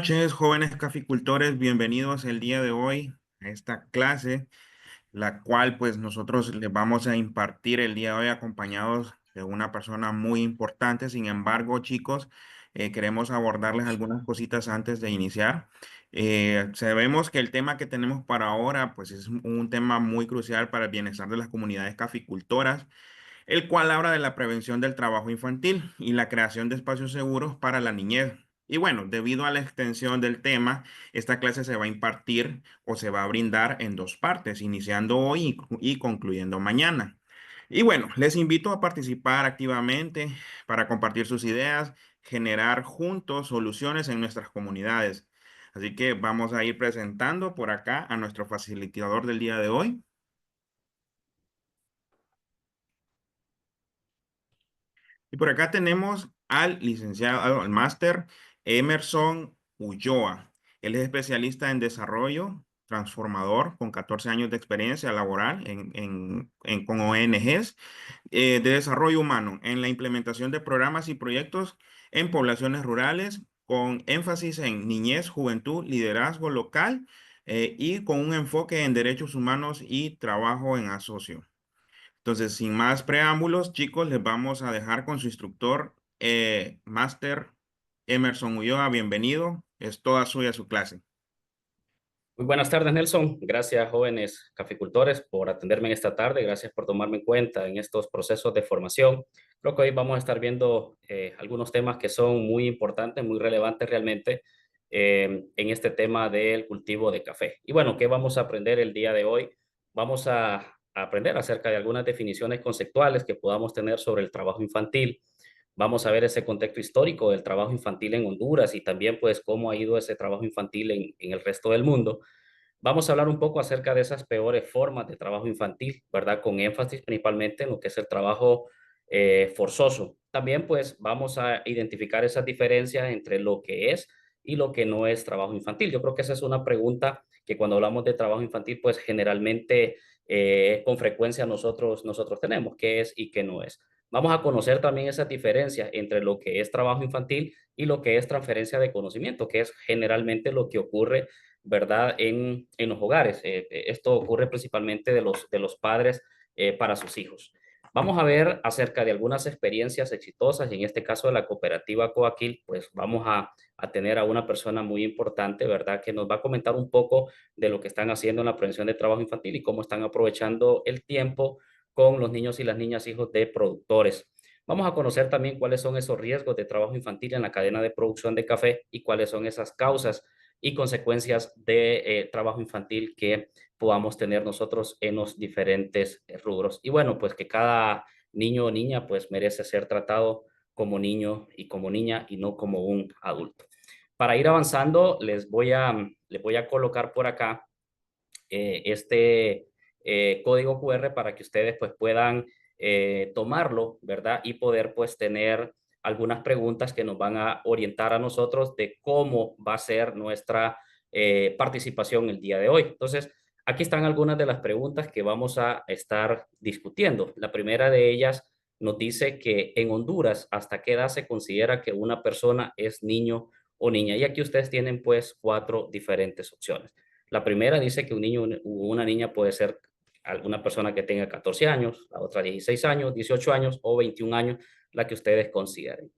noches, jóvenes caficultores. Bienvenidos el día de hoy a esta clase, la cual pues nosotros les vamos a impartir el día de hoy acompañados de una persona muy importante. Sin embargo, chicos, queremos abordarles algunas cositas antes de iniciar. Sabemos que el tema que tenemos para ahora pues es un tema muy crucial para el bienestar de las comunidades caficultoras, el cual habla de la prevención del trabajo infantil y la creación de espacios seguros para la niñez. Y bueno, debido a la extensión del tema, esta clase se va a impartir o se va a brindar en dos partes, iniciando hoy y concluyendo mañana. Y bueno, les invito a participar activamente para compartir sus ideas, generar juntos soluciones en nuestras comunidades. Así que vamos a ir presentando por acá a nuestro facilitador del día de hoy. Y por acá tenemos al licenciado, al máster Emerson Ulloa. Él es especialista en desarrollo transformador con 14 años de experiencia laboral con ONGs de desarrollo humano en la implementación de programas y proyectos en poblaciones rurales con énfasis en niñez, juventud, liderazgo local y con un enfoque en derechos humanos y trabajo en asocio. Entonces, sin más preámbulos, chicos, les vamos a dejar con su instructor, Máster Emerson Ulloa. Bienvenido. Es toda suya su clase. Muy buenas tardes, Nelson. Gracias, jóvenes caficultores, por atenderme en esta tarde. Gracias por tomarme en cuenta en estos procesos de formación. Creo que hoy vamos a estar viendo algunos temas que son muy importantes, muy relevantes realmente en este tema del cultivo de café. Y bueno, ¿qué vamos a aprender el día de hoy? Vamos a aprender acerca de algunas definiciones conceptuales que podamos tener sobre el trabajo infantil. Vamos a ver ese contexto histórico del trabajo infantil en Honduras y también pues cómo ha ido ese trabajo infantil en el resto del mundo. Vamos a hablar un poco acerca de esas peores formas de trabajo infantil, ¿verdad? Con énfasis principalmente en lo que es el trabajo forzoso. También pues vamos a identificar esas diferencias entre lo que es y lo que no es trabajo infantil. Yo creo que esa es una pregunta que cuando hablamos de trabajo infantil pues generalmente con frecuencia nosotros tenemos, qué es y qué no es. Vamos a conocer también esas diferencias entre lo que es trabajo infantil y lo que es transferencia de conocimiento, que es generalmente lo que ocurre, ¿verdad?, en los hogares. Esto ocurre principalmente de los padres para sus hijos. Vamos a ver acerca de algunas experiencias exitosas y en este caso de la cooperativa Coaquil, pues vamos a tener a una persona muy importante, ¿verdad?, que nos va a comentar un poco de lo que están haciendo en la prevención de trabajo infantil y cómo están aprovechando el tiempo con los niños y las niñas hijos de productores. Vamos a conocer también cuáles son esos riesgos de trabajo infantil en la cadena de producción de café y cuáles son esas causas y consecuencias de trabajo infantil que podamos tener nosotros en los diferentes rubros. Y bueno, pues que cada niño o niña pues merece ser tratado como niño y como niña y no como un adulto. Para ir avanzando, les voy a colocar por acá este código QR para que ustedes pues puedan tomarlo, ¿verdad? Y poder pues tener algunas preguntas que nos van a orientar a nosotros de cómo va a ser nuestra participación el día de hoy. Entonces, aquí están algunas de las preguntas que vamos a estar discutiendo. La primera de ellas nos dice que en Honduras, ¿hasta qué edad se considera que una persona es niño o niña? Y aquí ustedes tienen pues cuatro diferentes opciones. La primera dice que un niño o una niña puede ser alguna persona que tenga 14 años, la otra 16 años, 18 años o 21 años, la que ustedes consideren.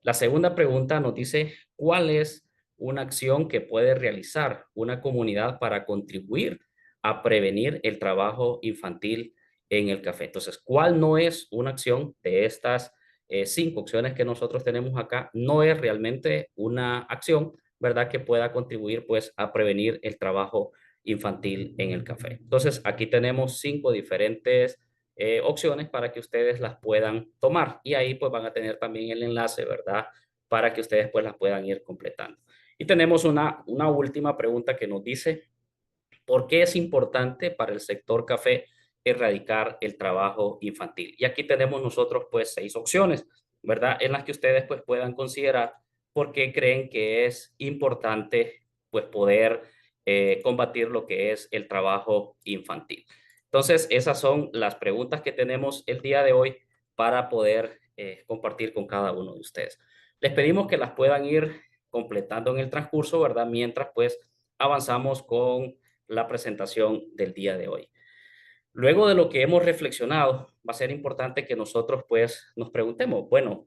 La segunda pregunta nos dice, ¿cuál es una acción que puede realizar una comunidad para contribuir a prevenir el trabajo infantil en el café? Entonces, ¿cuál no es una acción de estas cinco opciones que nosotros tenemos acá? No es realmente una acción, ¿verdad?, que pueda contribuir pues a prevenir el trabajo infantil en el café. Entonces, aquí tenemos cinco diferentes opciones para que ustedes las puedan tomar y ahí pues van a tener también el enlace, ¿verdad?, para que ustedes pues las puedan ir completando. Y tenemos una última pregunta que nos dice, ¿por qué es importante para el sector café erradicar el trabajo infantil? Y aquí tenemos nosotros pues seis opciones, ¿verdad?, en las que ustedes pues puedan considerar por qué creen que es importante pues poder combatir lo que es el trabajo infantil. Entonces, esas son las preguntas que tenemos el día de hoy para poder compartir con cada uno de ustedes. Les pedimos que las puedan ir completando en el transcurso, ¿verdad? Mientras pues avanzamos con la presentación del día de hoy. Luego de lo que hemos reflexionado, va a ser importante que nosotros pues nos preguntemos, bueno,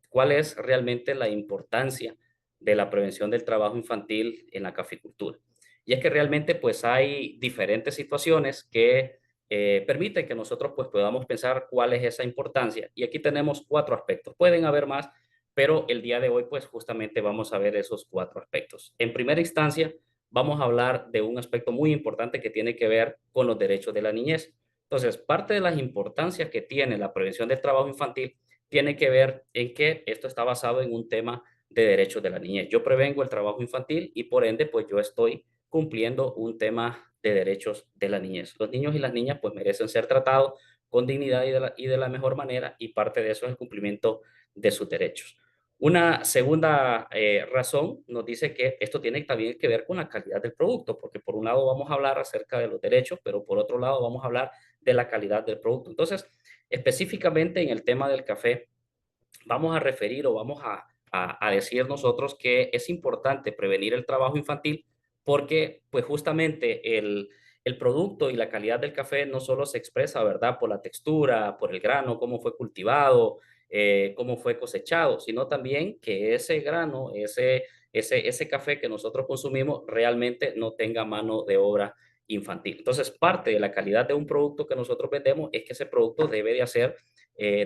¿cuál es realmente la importancia de la prevención del trabajo infantil en la caficultura? Y es que realmente pues hay diferentes situaciones que permiten que nosotros pues podamos pensar cuál es esa importancia. Y aquí tenemos cuatro aspectos. Pueden haber más, pero el día de hoy pues justamente vamos a ver esos cuatro aspectos. En primera instancia, vamos a hablar de un aspecto muy importante que tiene que ver con los derechos de la niñez. Entonces, parte de las importancias que tiene la prevención del trabajo infantil tiene que ver en que esto está basado en un tema de derechos de la niñez. Yo prevengo el trabajo infantil y por ende, pues yo estoy cumpliendo un tema de derechos de la niñez. Los niños y las niñas pues merecen ser tratados con dignidad y de la mejor manera y parte de eso es el cumplimiento de sus derechos. Una segunda razón nos dice que esto tiene también que ver con la calidad del producto, porque por un lado vamos a hablar acerca de los derechos, pero por otro lado vamos a hablar de la calidad del producto. Entonces, específicamente en el tema del café, vamos a referir o vamos a decir nosotros que es importante prevenir el trabajo infantil porque pues justamente el producto y la calidad del café no solo se expresa, ¿verdad? Por la textura, por el grano, cómo fue cultivado, cómo fue cosechado, sino también que ese grano, ese café que nosotros consumimos realmente no tenga mano de obra infantil. Entonces, parte de la calidad de un producto que nosotros vendemos es que ese producto debe de hacer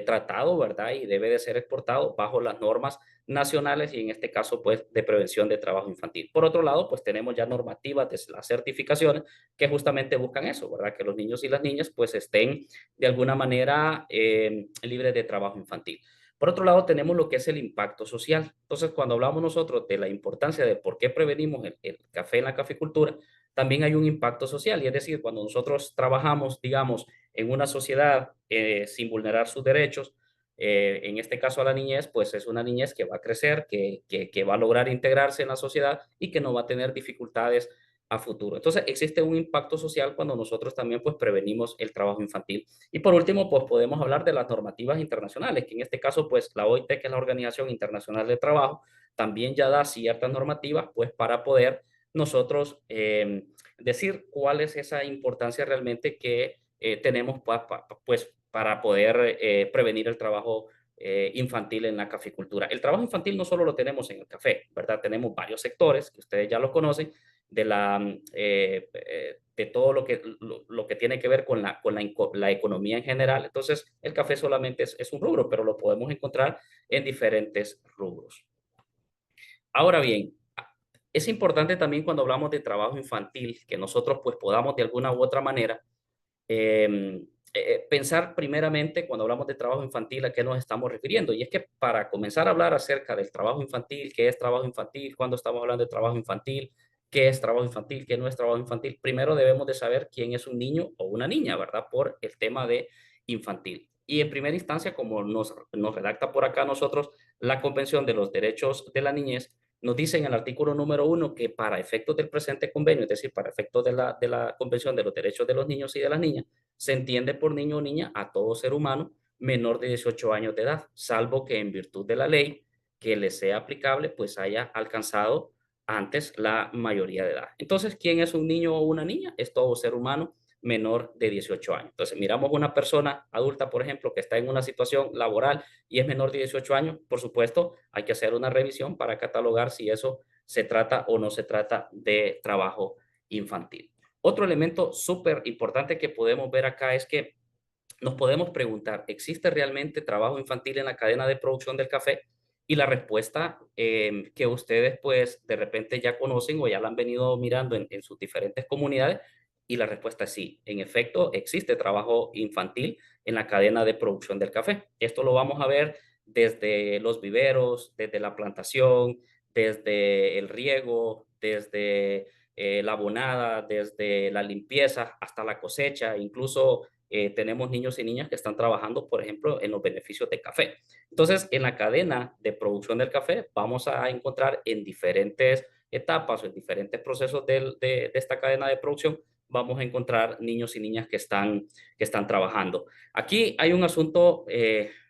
tratado, ¿verdad? Y debe de ser exportado bajo las normas nacionales y en este caso, pues, de prevención de trabajo infantil. Por otro lado, pues tenemos ya normativas de las certificaciones que justamente buscan eso, ¿verdad? Que los niños y las niñas, pues, estén de alguna manera libres de trabajo infantil. Por otro lado, tenemos lo que es el impacto social. Entonces, cuando hablamos nosotros de la importancia de por qué prevenimos el café en la caficultura, también hay un impacto social. Y es decir, cuando nosotros trabajamos, digamos, en una sociedad sin vulnerar sus derechos, en este caso a la niñez, pues es una niñez que va a crecer, que va a lograr integrarse en la sociedad y que no va a tener dificultades a futuro. Entonces, existe un impacto social cuando nosotros también pues prevenimos el trabajo infantil. Y por último, pues podemos hablar de las normativas internacionales, que en este caso pues la OIT, que es la Organización Internacional del Trabajo, también ya da ciertas normativas pues para poder nosotros decir cuál es esa importancia realmente que tenemos pues, para poder prevenir el trabajo infantil en la caficultura. El trabajo infantil no solo lo tenemos en el café, ¿verdad? Tenemos varios sectores que ustedes ya lo conocen, de todo lo que tiene que ver con la economía en general. Entonces, el café solamente es un rubro, pero lo podemos encontrar en diferentes rubros. Ahora bien, es importante también cuando hablamos de trabajo infantil que nosotros pues podamos de alguna u otra manera pensar primeramente cuando hablamos de trabajo infantil a qué nos estamos refiriendo. Y es que para comenzar a hablar acerca del trabajo infantil, qué es trabajo infantil, cuando estamos hablando de trabajo infantil, qué es trabajo infantil, qué no es trabajo infantil, primero debemos de saber quién es un niño o una niña, ¿verdad? Por el tema de infantil. Y en primera instancia, como nos redacta por acá nosotros la Convención de los Derechos de la Niñez, nos dice en el artículo número 1 que para efectos del presente convenio, es decir, para efectos de la Convención de los Derechos de los Niños y de las Niñas, se entiende por niño o niña a todo ser humano menor de 18 años de edad, salvo que en virtud de la ley que le sea aplicable, pues haya alcanzado antes la mayoría de edad. Entonces, ¿quién es un niño o una niña? Es todo ser humano menor de 18 años. Entonces, miramos una persona adulta, por ejemplo, que está en una situación laboral y es menor de 18 años, por supuesto, hay que hacer una revisión para catalogar si eso se trata o no se trata de trabajo infantil. Otro elemento súper importante que podemos ver acá es que nos podemos preguntar, ¿existe realmente trabajo infantil en la cadena de producción del café? Y la respuesta que ustedes pues de repente ya conocen o ya la han venido mirando en sus diferentes comunidades, y la respuesta es sí, en efecto existe trabajo infantil en la cadena de producción del café. Esto lo vamos a ver desde los viveros, desde la plantación, desde el riego, desde la abonada, desde la limpieza hasta la cosecha, incluso tenemos niños y niñas que están trabajando, por ejemplo, en los beneficios de café. Entonces, en la cadena de producción del café vamos a encontrar en diferentes etapas o en diferentes procesos de esta cadena de producción vamos a encontrar niños y niñas que están trabajando. Aquí hay un asunto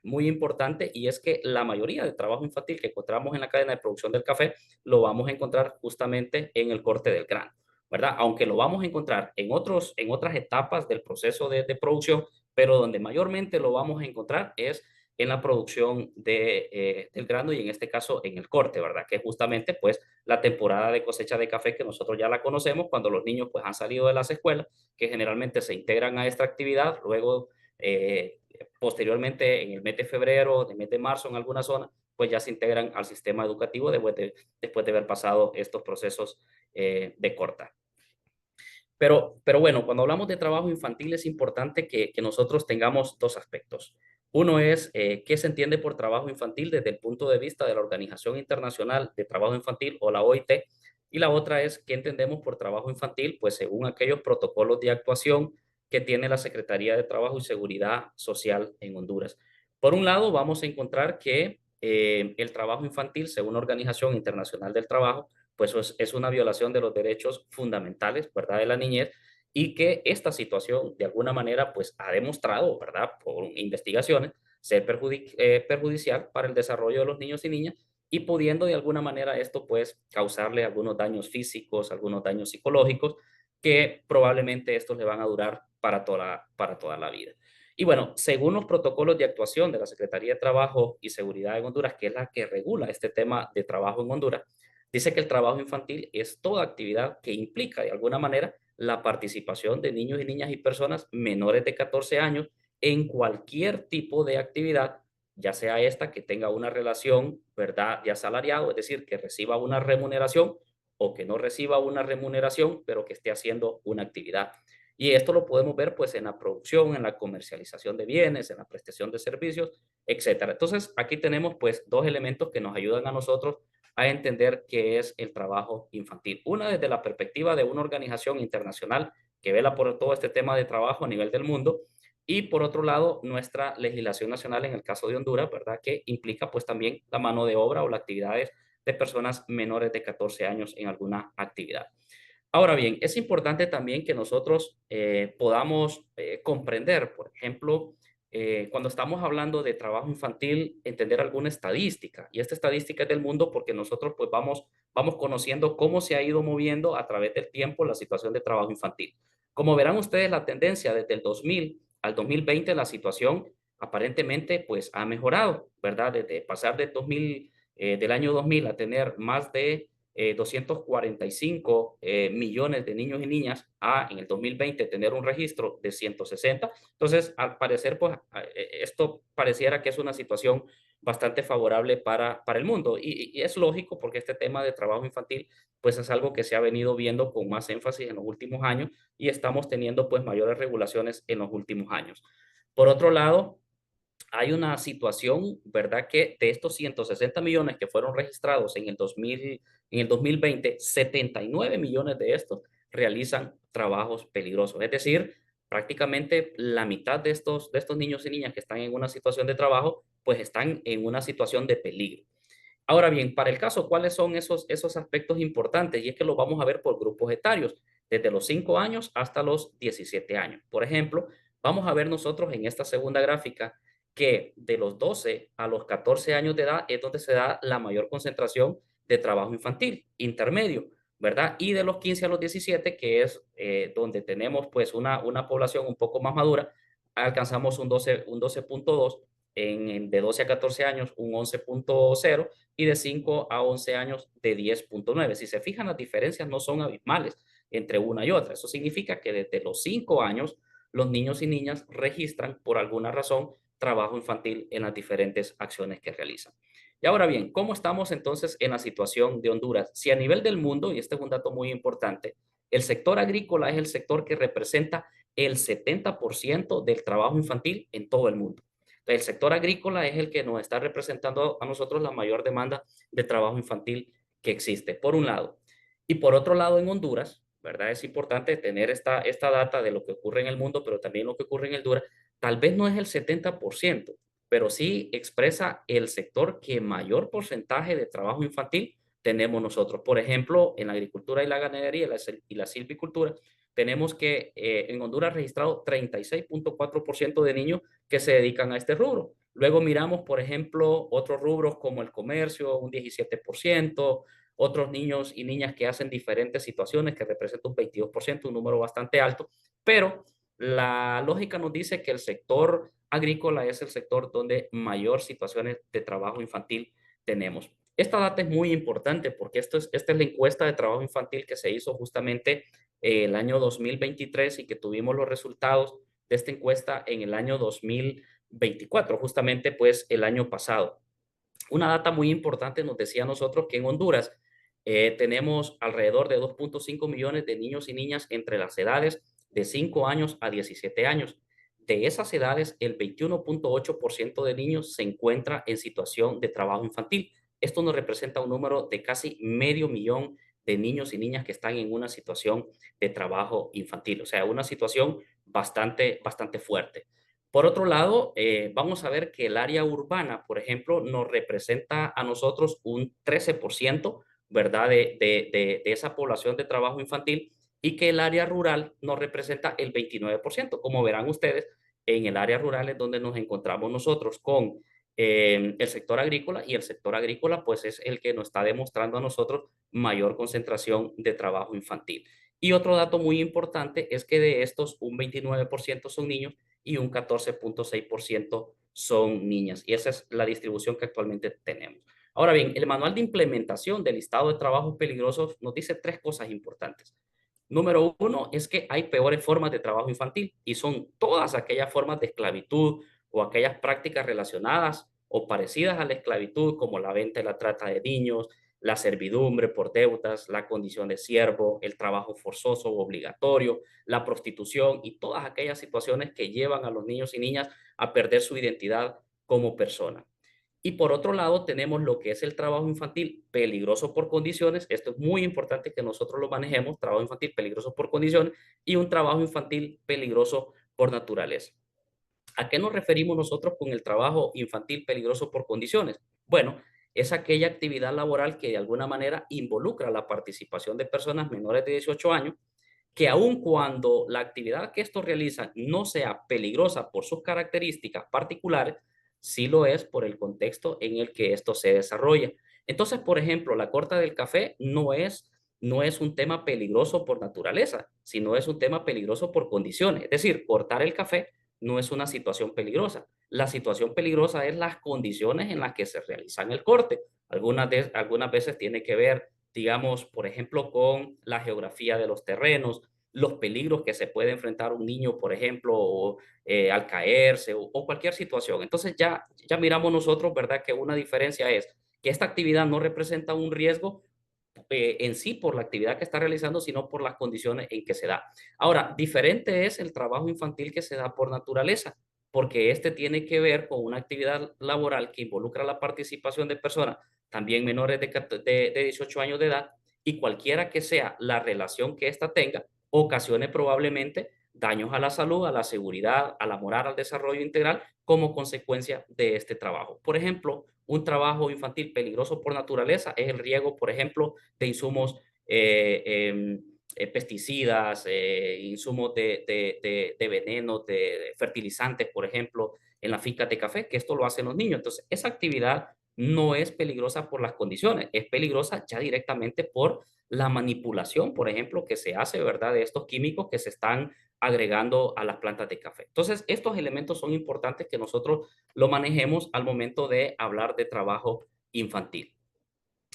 muy importante, y es que la mayoría del trabajo infantil que encontramos en la cadena de producción del café lo vamos a encontrar justamente en el corte del grano, ¿verdad? Aunque lo vamos a encontrar en otras etapas del proceso de producción, pero donde mayormente lo vamos a encontrar es en la producción del grano, y en este caso en el corte, ¿verdad? Que es justamente pues la temporada de cosecha de café, que nosotros ya la conocemos cuando los niños pues han salido de las escuelas, que generalmente se integran a esta actividad, luego posteriormente en el mes de febrero, de mes de marzo en alguna zona, pues ya se integran al sistema educativo después de haber pasado estos procesos de corta. Pero bueno, cuando hablamos de trabajo infantil es importante que nosotros tengamos dos aspectos. Uno es qué se entiende por trabajo infantil desde el punto de vista de la Organización Internacional de Trabajo Infantil, o la OIT, y la otra es qué entendemos por trabajo infantil, pues según aquellos protocolos de actuación que tiene la Secretaría de Trabajo y Seguridad Social en Honduras. Por un lado, vamos a encontrar que el trabajo infantil, según la Organización Internacional del Trabajo, pues es una violación de los derechos fundamentales, ¿verdad?, de la niñez, y que esta situación de alguna manera pues ha demostrado, ¿verdad?, por investigaciones, ser perjudicial para el desarrollo de los niños y niñas, y pudiendo de alguna manera esto pues causarle algunos daños físicos, algunos daños psicológicos, que probablemente estos le van a durar para toda la vida. Y bueno, según los protocolos de actuación de la Secretaría de Trabajo y Seguridad en Honduras, que es la que regula este tema de trabajo en Honduras, dice que el trabajo infantil es toda actividad que implica de alguna manera la participación de niños y niñas y personas menores de 14 años en cualquier tipo de actividad, ya sea esta que tenga una relación, ¿verdad?, de asalariado, es decir, que reciba una remuneración, o que no reciba una remuneración, pero que esté haciendo una actividad. Y esto lo podemos ver pues en la producción, en la comercialización de bienes, en la prestación de servicios, etcétera. Entonces, aquí tenemos pues dos elementos que nos ayudan a nosotros a entender qué es el trabajo infantil. Una, desde la perspectiva de una organización internacional que vela por todo este tema de trabajo a nivel del mundo, y por otro lado, nuestra legislación nacional en el caso de Honduras, ¿verdad?, que implica pues también la mano de obra o las actividades de personas menores de 14 años en alguna actividad. Ahora bien, es importante también que nosotros podamos comprender, por ejemplo, cuando estamos hablando de trabajo infantil, entender alguna estadística. Y esta estadística es del mundo, porque nosotros pues vamos conociendo cómo se ha ido moviendo a través del tiempo la situación de trabajo infantil. Como verán ustedes, la tendencia desde el 2000 al 2020, la situación aparentemente pues ha mejorado, ¿verdad? Desde pasar del año 2000 a tener más de 245 millones de niños y niñas, a en el 2020 tener un registro de 160. Entonces, al parecer, pues esto pareciera que es una situación bastante favorable para el mundo, y es lógico, porque este tema de trabajo infantil pues es algo que se ha venido viendo con más énfasis en los últimos años, y estamos teniendo pues mayores regulaciones en los últimos años. Por otro lado, hay una situación, ¿verdad?, que de estos 160 millones que fueron registrados en el 2020, 79 millones de estos realizan trabajos peligrosos. Es decir, prácticamente la mitad de estos niños y niñas que están en una situación de trabajo, pues están en una situación de peligro. Ahora bien, para el caso, ¿cuáles son esos aspectos importantes? Y es que los vamos a ver por grupos etarios, desde los 5 años hasta los 17 años. Por ejemplo, vamos a ver nosotros en esta segunda gráfica que de los 12 a los 14 años de edad es donde se da la mayor concentración de trabajo infantil, intermedio, ¿verdad? Y de los 15 a los 17, que es donde tenemos pues una población un poco más madura, alcanzamos un 12.2, de 12 a 14 años un 11.0, y de 5 a 11 años de 10.9. Si se fijan, las diferencias no son abismales entre una y otra. Eso significa que desde los 5 años los niños y niñas registran por alguna razón trabajo infantil en las diferentes acciones que realizan. Y ahora bien, ¿cómo estamos entonces en la situación de Honduras? Si a nivel del mundo, y este es un dato muy importante, el sector agrícola es el sector que representa el 70% del trabajo infantil en todo el mundo. El sector agrícola es el que nos está representando a nosotros la mayor demanda de trabajo infantil que existe, por un lado. Y por otro lado, en Honduras, ¿verdad? Es importante tener esta data de lo que ocurre en el mundo, pero también lo que ocurre en Honduras. Tal vez no es el 70%, pero sí expresa el sector que mayor porcentaje de trabajo infantil tenemos nosotros. Por ejemplo, en la agricultura y la ganadería y la silvicultura, tenemos que en Honduras registrado 36.4% de niños que se dedican a este rubro. Luego miramos, por ejemplo, otros rubros como el comercio, un 17%, otros niños y niñas que hacen diferentes situaciones que representan un 22%, un número bastante alto, pero la lógica nos dice que el sector agrícola es el sector donde mayor situaciones de trabajo infantil tenemos. Esta data es muy importante porque esta es la encuesta de trabajo infantil que se hizo justamente el año 2023 y que tuvimos los resultados de esta encuesta en el año 2024, justamente pues el año pasado. Una data muy importante nos decía a nosotros que en Honduras tenemos alrededor de 2.5 millones de niños y niñas entre las edades de 5 años a 17 años. De esas edades, el 21.8% de niños se encuentra en situación de trabajo infantil. Esto nos representa un número de casi medio millón de niños y niñas que están en una situación de trabajo infantil, o sea, una situación bastante fuerte. Por otro lado, vamos a ver que el área urbana, por ejemplo, nos representa a nosotros un 13%, ¿verdad? De esa población de trabajo infantil y que el área rural nos representa el 29%. Como verán ustedes, en el área rural es donde nos encontramos nosotros con el sector agrícola y el sector agrícola pues es el que nos está demostrando a nosotros mayor concentración de trabajo infantil. Y otro dato muy importante es que de estos un 29% son niños y un 14.6% son niñas. Y esa es la distribución que actualmente tenemos. Ahora bien, el manual de implementación del listado de trabajos peligrosos nos dice tres cosas importantes. Número uno es que hay peores formas de trabajo infantil y son todas aquellas formas de esclavitud o aquellas prácticas relacionadas o parecidas a la esclavitud como la venta y la trata de niños, la servidumbre por deudas, la condición de siervo, el trabajo forzoso o obligatorio, la prostitución y todas aquellas situaciones que llevan a los niños y niñas a perder su identidad como persona. Y por otro lado, tenemos lo que es el trabajo infantil peligroso por condiciones. Esto es muy importante que nosotros lo manejemos, trabajo infantil peligroso por condiciones y un trabajo infantil peligroso por naturaleza. ¿A qué nos referimos nosotros con el trabajo infantil peligroso por condiciones? Bueno, es aquella actividad laboral que de alguna manera involucra la participación de personas menores de 18 años, que aun cuando la actividad que estos realizan no sea peligrosa por sus características particulares, sí lo es por el contexto en el que esto se desarrolla. Entonces, por ejemplo, la corta del café no es un tema peligroso por naturaleza, sino es un tema peligroso por condiciones. Es decir, cortar el café no es una situación peligrosa. La situación peligrosa es las condiciones en las que se realizan el corte. Algunas veces tiene que ver, digamos, por ejemplo, con la geografía de los terrenos, los peligros que se puede enfrentar un niño, por ejemplo, al caerse o cualquier situación. Entonces ya miramos nosotros, ¿verdad? Que una diferencia es que esta actividad no representa un riesgo en sí por la actividad que está realizando, sino por las condiciones en que se da. Ahora, diferente es el trabajo infantil que se da por naturaleza, porque este tiene que ver con una actividad laboral que involucra la participación de personas también menores de 18 años de edad y cualquiera que sea la relación que ésta tenga, ocasione probablemente daños a la salud, a la seguridad, a la moral, al desarrollo integral como consecuencia de este trabajo. Por ejemplo, un trabajo infantil peligroso por naturaleza es el riego, por ejemplo, de insumos pesticidas, insumos de veneno, de fertilizantes, por ejemplo, en las fincas de café, que esto lo hacen los niños. Entonces, esa actividad no es peligrosa por las condiciones, es peligrosa ya directamente por la manipulación, por ejemplo, que se hace, ¿verdad?, de estos químicos que se están agregando a las plantas de café. Entonces, estos elementos son importantes que nosotros lo manejemos al momento de hablar de trabajo infantil.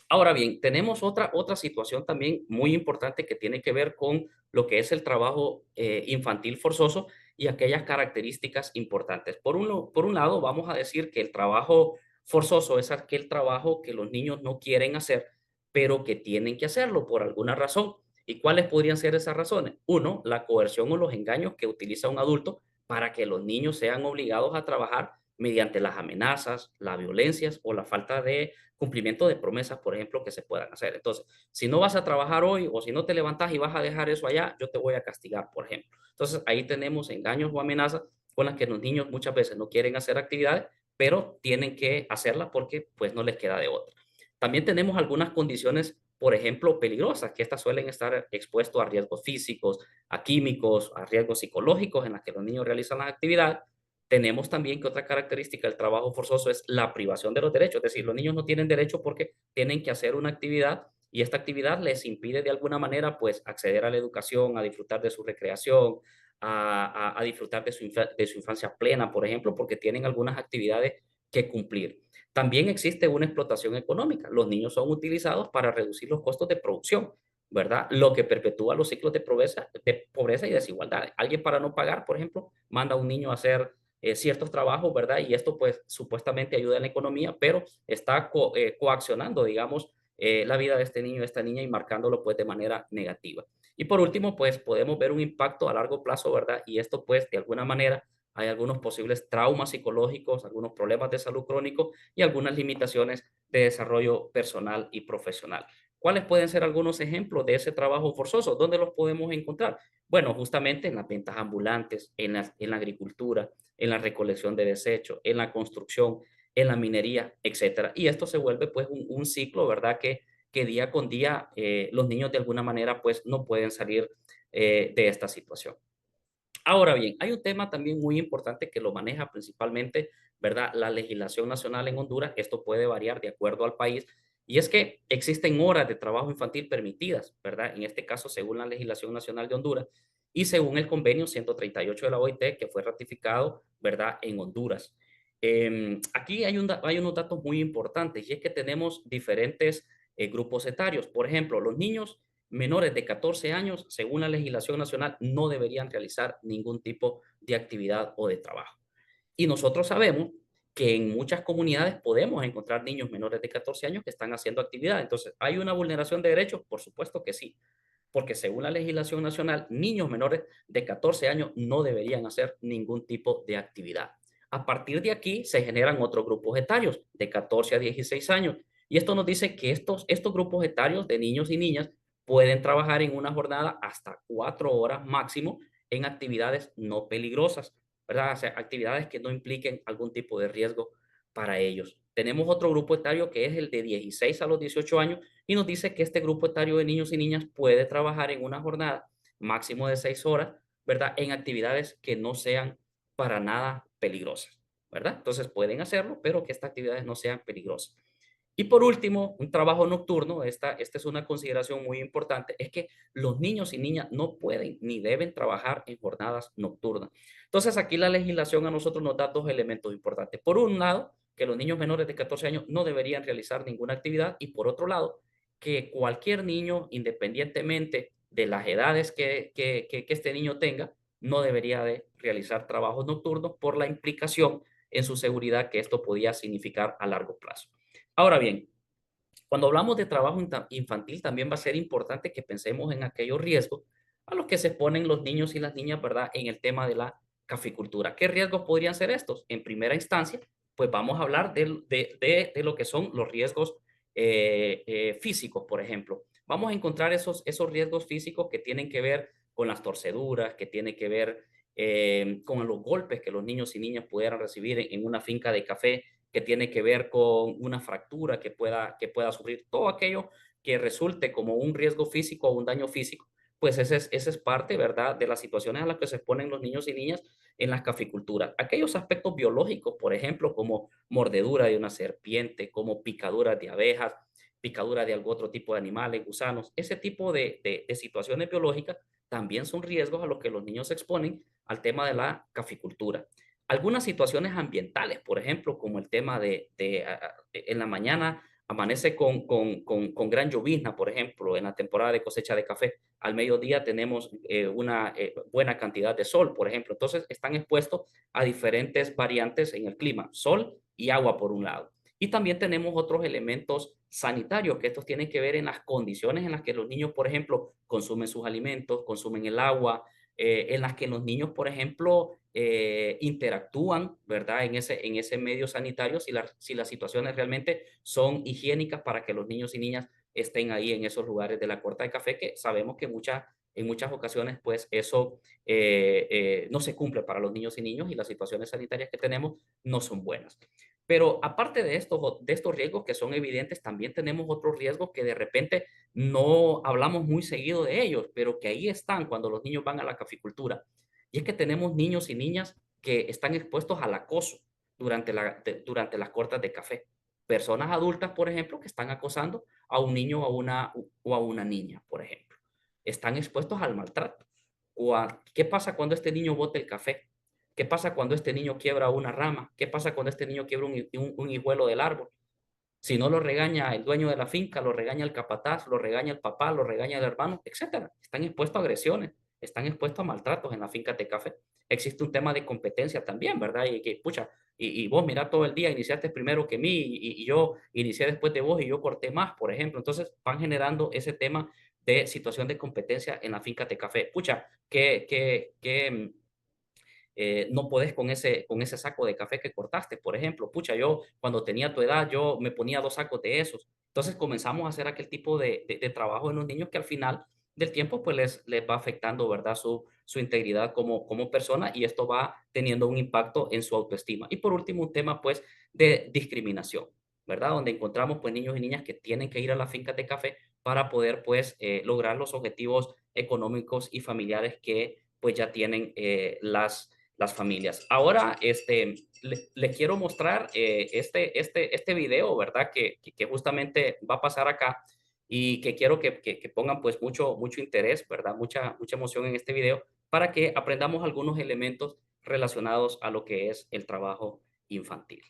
Ahora bien, tenemos otra situación también muy importante que tiene que ver con lo que es el trabajo infantil forzoso y aquellas características importantes. Por un lado, vamos a decir que el trabajo forzoso es aquel trabajo que los niños no quieren hacer, pero que tienen que hacerlo por alguna razón. ¿Y cuáles podrían ser esas razones? Uno, la coerción o los engaños que utiliza un adulto para que los niños sean obligados a trabajar mediante las amenazas, las violencias o la falta de cumplimiento de promesas, por ejemplo, que se puedan hacer. Entonces, si no vas a trabajar hoy o si no te levantas y vas a dejar eso allá, yo te voy a castigar, por ejemplo. Entonces, ahí tenemos engaños o amenazas con las que los niños muchas veces no quieren hacer actividades, pero tienen que hacerlas porque pues no les queda de otra. También tenemos algunas condiciones por ejemplo, peligrosas, que estas suelen estar expuestos a riesgos físicos, a químicos, a riesgos psicológicos en las que los niños realizan las actividades. Tenemos también que otra característica del trabajo forzoso es la privación de los derechos, es decir, los niños no tienen derecho porque tienen que hacer una actividad y esta actividad les impide de alguna manera pues acceder a la educación, a disfrutar de su recreación, a disfrutar de su infancia plena, por ejemplo, porque tienen algunas actividades que cumplir. También existe una explotación económica. Los niños son utilizados para reducir los costos de producción, ¿verdad? Lo que perpetúa los ciclos de pobreza y desigualdad. Alguien para no pagar, por ejemplo, manda a un niño a hacer ciertos trabajos, ¿verdad? Y esto pues supuestamente ayuda en la economía, pero está coaccionando, digamos, la vida de este niño, de esta niña y marcándolo pues de manera negativa. Y por último, pues podemos ver un impacto a largo plazo, ¿verdad? Y esto pues de alguna manera hay algunos posibles traumas psicológicos, algunos problemas de salud crónico y algunas limitaciones de desarrollo personal y profesional. ¿Cuáles pueden ser algunos ejemplos de ese trabajo forzoso? ¿Dónde los podemos encontrar? Bueno, justamente en las ventas ambulantes, en la agricultura, en la recolección de desechos, en la construcción, en la minería, etcétera. Y esto se vuelve pues un ciclo, ¿verdad? Que día con día los niños de alguna manera pues no pueden salir de esta situación. Ahora bien, hay un tema también muy importante que lo maneja principalmente, ¿verdad? La legislación nacional en Honduras. Esto puede variar de acuerdo al país. Y es que existen horas de trabajo infantil permitidas, ¿verdad? En este caso, según la legislación nacional de Honduras y según el convenio 138 de la OIT, que fue ratificado, ¿verdad? En Honduras. Aquí hay unos datos muy importantes y es que tenemos diferentes grupos etarios. Por ejemplo, los niños menores de 14 años, según la legislación nacional, no deberían realizar ningún tipo de actividad o de trabajo. Y nosotros sabemos que en muchas comunidades podemos encontrar niños menores de 14 años que están haciendo actividad. Entonces, ¿hay una vulneración de derechos? Por supuesto que sí, porque según la legislación nacional, niños menores de 14 años no deberían hacer ningún tipo de actividad. A partir de aquí se generan otros grupos etarios de 14 a 16 años. Y esto nos dice que estos grupos etarios de niños y niñas pueden trabajar en una jornada hasta 4 horas máximo en actividades no peligrosas, ¿verdad? O sea, actividades que no impliquen algún tipo de riesgo para ellos. Tenemos otro grupo etario que es el de 16 a los 18 años y nos dice que este grupo etario de niños y niñas puede trabajar en una jornada máximo de 6 horas, ¿verdad? En actividades que no sean para nada peligrosas, ¿verdad? Entonces pueden hacerlo, pero que estas actividades no sean peligrosas. Y por último, un trabajo nocturno, esta es una consideración muy importante, es que los niños y niñas no pueden ni deben trabajar en jornadas nocturnas. Entonces aquí la legislación a nosotros nos da dos elementos importantes. Por un lado, que los niños menores de 14 años no deberían realizar ninguna actividad y por otro lado, que cualquier niño, independientemente de las edades que este niño tenga, no debería de realizar trabajos nocturnos por la implicación en su seguridad que esto podía significar a largo plazo. Ahora bien, cuando hablamos de trabajo infantil, también va a ser importante que pensemos en aquellos riesgos a los que se exponen los niños y las niñas, ¿verdad? En el tema de la caficultura. ¿Qué riesgos podrían ser estos? En primera instancia, pues vamos a hablar de lo que son los riesgos físicos, por ejemplo. Vamos a encontrar esos riesgos físicos que tienen que ver con las torceduras, que tienen que ver con los golpes que los niños y niñas pudieran recibir en una finca de café, que tiene que ver con una fractura que pueda sufrir, todo aquello que resulte como un riesgo físico o un daño físico, pues ese es parte, ¿verdad?, de las situaciones a las que se exponen los niños y niñas en las caficulturas. Aquellos aspectos biológicos, por ejemplo, como mordedura de una serpiente, como picaduras de abejas, picadura de algún otro tipo de animales, gusanos, ese tipo de situaciones biológicas también son riesgos a los que los niños se exponen al tema de la caficultura. Algunas situaciones ambientales, por ejemplo, como el tema en la mañana amanece con gran llovizna, por ejemplo, en la temporada de cosecha de café. Al mediodía tenemos una buena cantidad de sol, por ejemplo. Entonces están expuestos a diferentes variantes en el clima, sol y agua por un lado. Y también tenemos otros elementos sanitarios, que estos tienen que ver en las condiciones en las que los niños, por ejemplo, consumen sus alimentos, consumen el agua, en las que los niños, por ejemplo, interactúan, ¿verdad? En ese medio sanitario, si las situaciones realmente son higiénicas para que los niños y niñas estén ahí en esos lugares de la corta de café, que sabemos que en muchas ocasiones, pues eso no se cumple para los niños y niños y las situaciones sanitarias que tenemos no son buenas. Pero aparte de estos riesgos que son evidentes, también tenemos otros riesgos que de repente no hablamos muy seguido de ellos, pero que ahí están cuando los niños van a la caficultura. Y es que tenemos niños y niñas que están expuestos al acoso durante las cortas de café. Personas adultas, por ejemplo, que están acosando a un niño o a una niña, por ejemplo. Están expuestos al maltrato. ¿Qué pasa cuando este niño bota el café? ¿Qué pasa cuando este niño quiebra una rama? ¿Qué pasa cuando este niño quiebra un hijuelo del árbol? Si no lo regaña el dueño de la finca, lo regaña el capataz, lo regaña el papá, lo regaña el hermano, etcétera. Están expuestos a agresiones, están expuestos a maltratos en la finca de café. Existe un tema de competencia también, ¿verdad? Y que, pucha, y vos mira todo el día, iniciaste primero que mí y yo inicié después de vos y yo corté más, por ejemplo. Entonces van generando ese tema de situación de competencia en la finca de café. Pucha, no podés con ese saco de café que cortaste, por ejemplo. Pucha, yo cuando tenía tu edad, yo me ponía 2 sacos de esos. Entonces comenzamos a hacer aquel tipo de trabajo en los niños que al final del tiempo pues les va afectando, ¿verdad? Su integridad como persona y esto va teniendo un impacto en su autoestima. Y por último, un tema pues de discriminación, ¿verdad? Donde encontramos pues niños y niñas que tienen que ir a las fincas de café para poder pues lograr los objetivos económicos y familiares que pues ya tienen las familias. Ahora, le quiero mostrar este video, ¿verdad? Que justamente va a pasar acá y que quiero que pongan pues mucho interés, ¿verdad? Mucha emoción en este video para que aprendamos algunos elementos relacionados a lo que es el trabajo infantil.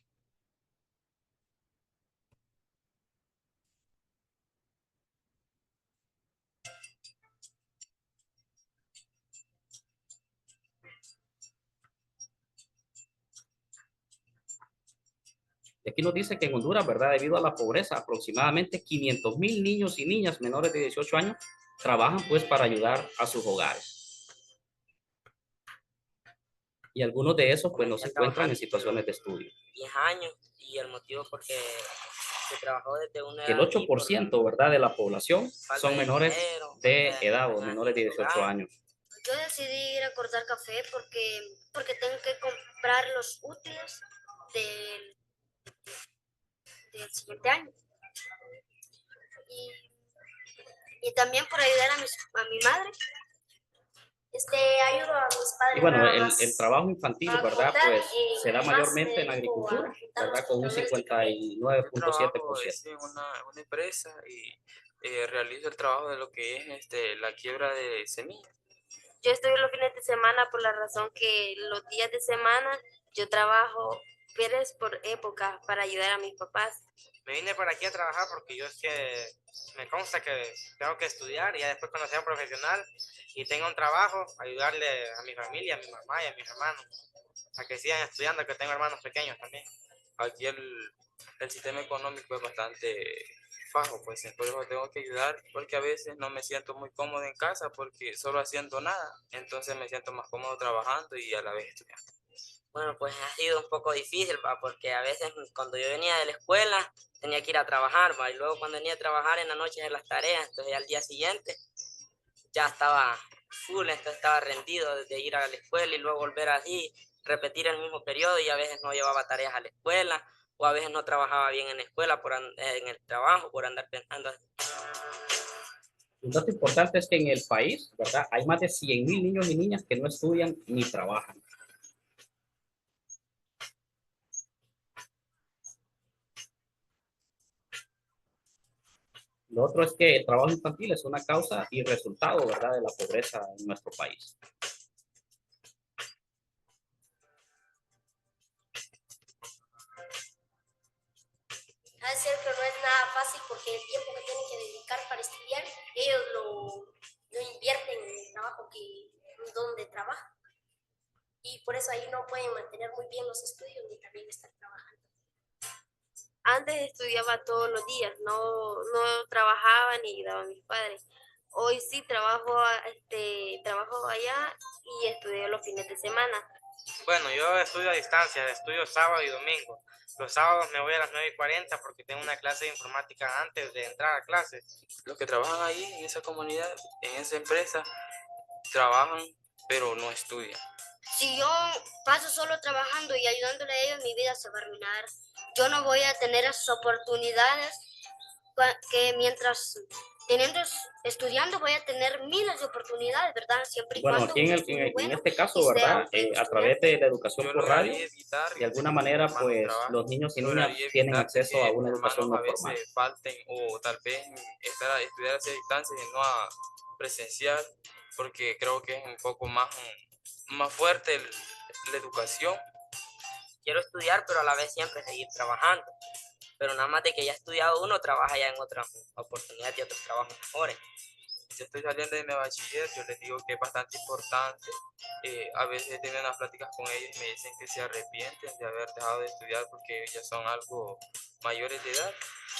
Y aquí nos dice que en Honduras, ¿verdad? Debido a la pobreza, aproximadamente 500,000 niños y niñas menores de 18 años trabajan pues para ayudar a sus hogares. Y algunos de esos pues no se encuentran en situaciones de estudio. 10 años y el motivo porque se trabajó desde una El edad y por 8%, ¿verdad?, de la población falta son de menores dinero, de falta de edad o ganas menores de en el 18 hogar. años. Yo decidí ir a cortar café porque tengo que comprar los útiles del, del siguiente año. Y, y también por ayudar a mi madre. Ayudo a mis Y padres bueno, nada el más trabajo infantil, a ¿verdad?, cortar pues se da y más me mayormente en la dedico a agricultura, juntar los ¿verdad?, con un cascabeles de café. Yo trabajo 59.7%. en una empresa y realizo el trabajo de lo que es la quiebra de semillas. Yo estudio los fines de semana por la razón que los días de semana yo trabajo, pero es por época para ayudar a mis papás. Me vine para aquí a trabajar porque yo es que me consta que tengo que estudiar y ya después cuando sea profesional y tenga un trabajo, ayudarle a mi familia, a mi mamá y a mis hermanos, a que sigan estudiando, que tengo hermanos pequeños también. Aquí el sistema económico es bastante bajo, pues por eso tengo que ayudar, porque a veces no me siento muy cómodo en casa porque solo haciendo nada, entonces me siento más cómodo trabajando y a la vez estudiando. Bueno, pues ha sido un poco difícil, porque a veces cuando yo venía de la escuela tenía que ir a trabajar, y luego cuando venía a trabajar en la noche en las tareas, entonces al día siguiente ya estaba full, entonces estaba rendido de ir a la escuela y luego volver así, repetir el mismo periodo y a veces no llevaba tareas a la escuela o a veces no trabajaba bien en la escuela en el trabajo por andar pensando. Un dato importante es que en el país, ¿verdad?, hay más de 100,000 niños y niñas que no estudian ni trabajan. Lo otro es que el trabajo infantil es una causa y resultado, ¿verdad?, de la pobreza en nuestro país. Es cierto, no es nada fácil porque el tiempo que tienen que dedicar para estudiar, ellos lo invierten en el trabajo donde trabajan. Y por eso ahí no pueden mantener muy bien los estudios ni también estar trabajando. Antes estudiaba todos los días, no trabajaba ni ayudaba a mis padres. Hoy sí trabajo allá y estudio los fines de semana. Bueno, yo estudio a distancia, estudio sábado y domingo. Los sábados me voy a las 9:40 porque tengo una clase de informática antes de entrar a clase. Los que trabajan ahí en esa comunidad, en esa empresa, trabajan pero no estudian. Si yo paso solo trabajando y ayudándole a ellos, mi vida se va a arruinar. yo no voy a tener esas oportunidades que mientras estudiando voy a tener miles de oportunidades, ¿verdad? Siempre y Bueno, cuando aquí uno en, estudie en bueno este y caso, sea ¿verdad? un buen A través estudiante. de la educación Yo por radio, lograría evitar, de alguna con mi manera, hermano pues trabajo, los niños y niñas lograría tienen evitar de acceso a que una mis educación hermanos no a formal. veces falten o tal vez estar a estudiar a distancia y no a presencial, porque creo que es un poco más fuerte la educación. Quiero estudiar, pero a la vez siempre seguir trabajando. Pero nada más de que ya ha estudiado uno, trabaja ya en otras oportunidades y otros trabajos mejores. Si estoy saliendo de mi bachiller, yo les digo que es bastante importante. A veces he tenido unas pláticas con ellos y me dicen que se arrepienten de haber dejado de estudiar porque ya son algo mayores de edad.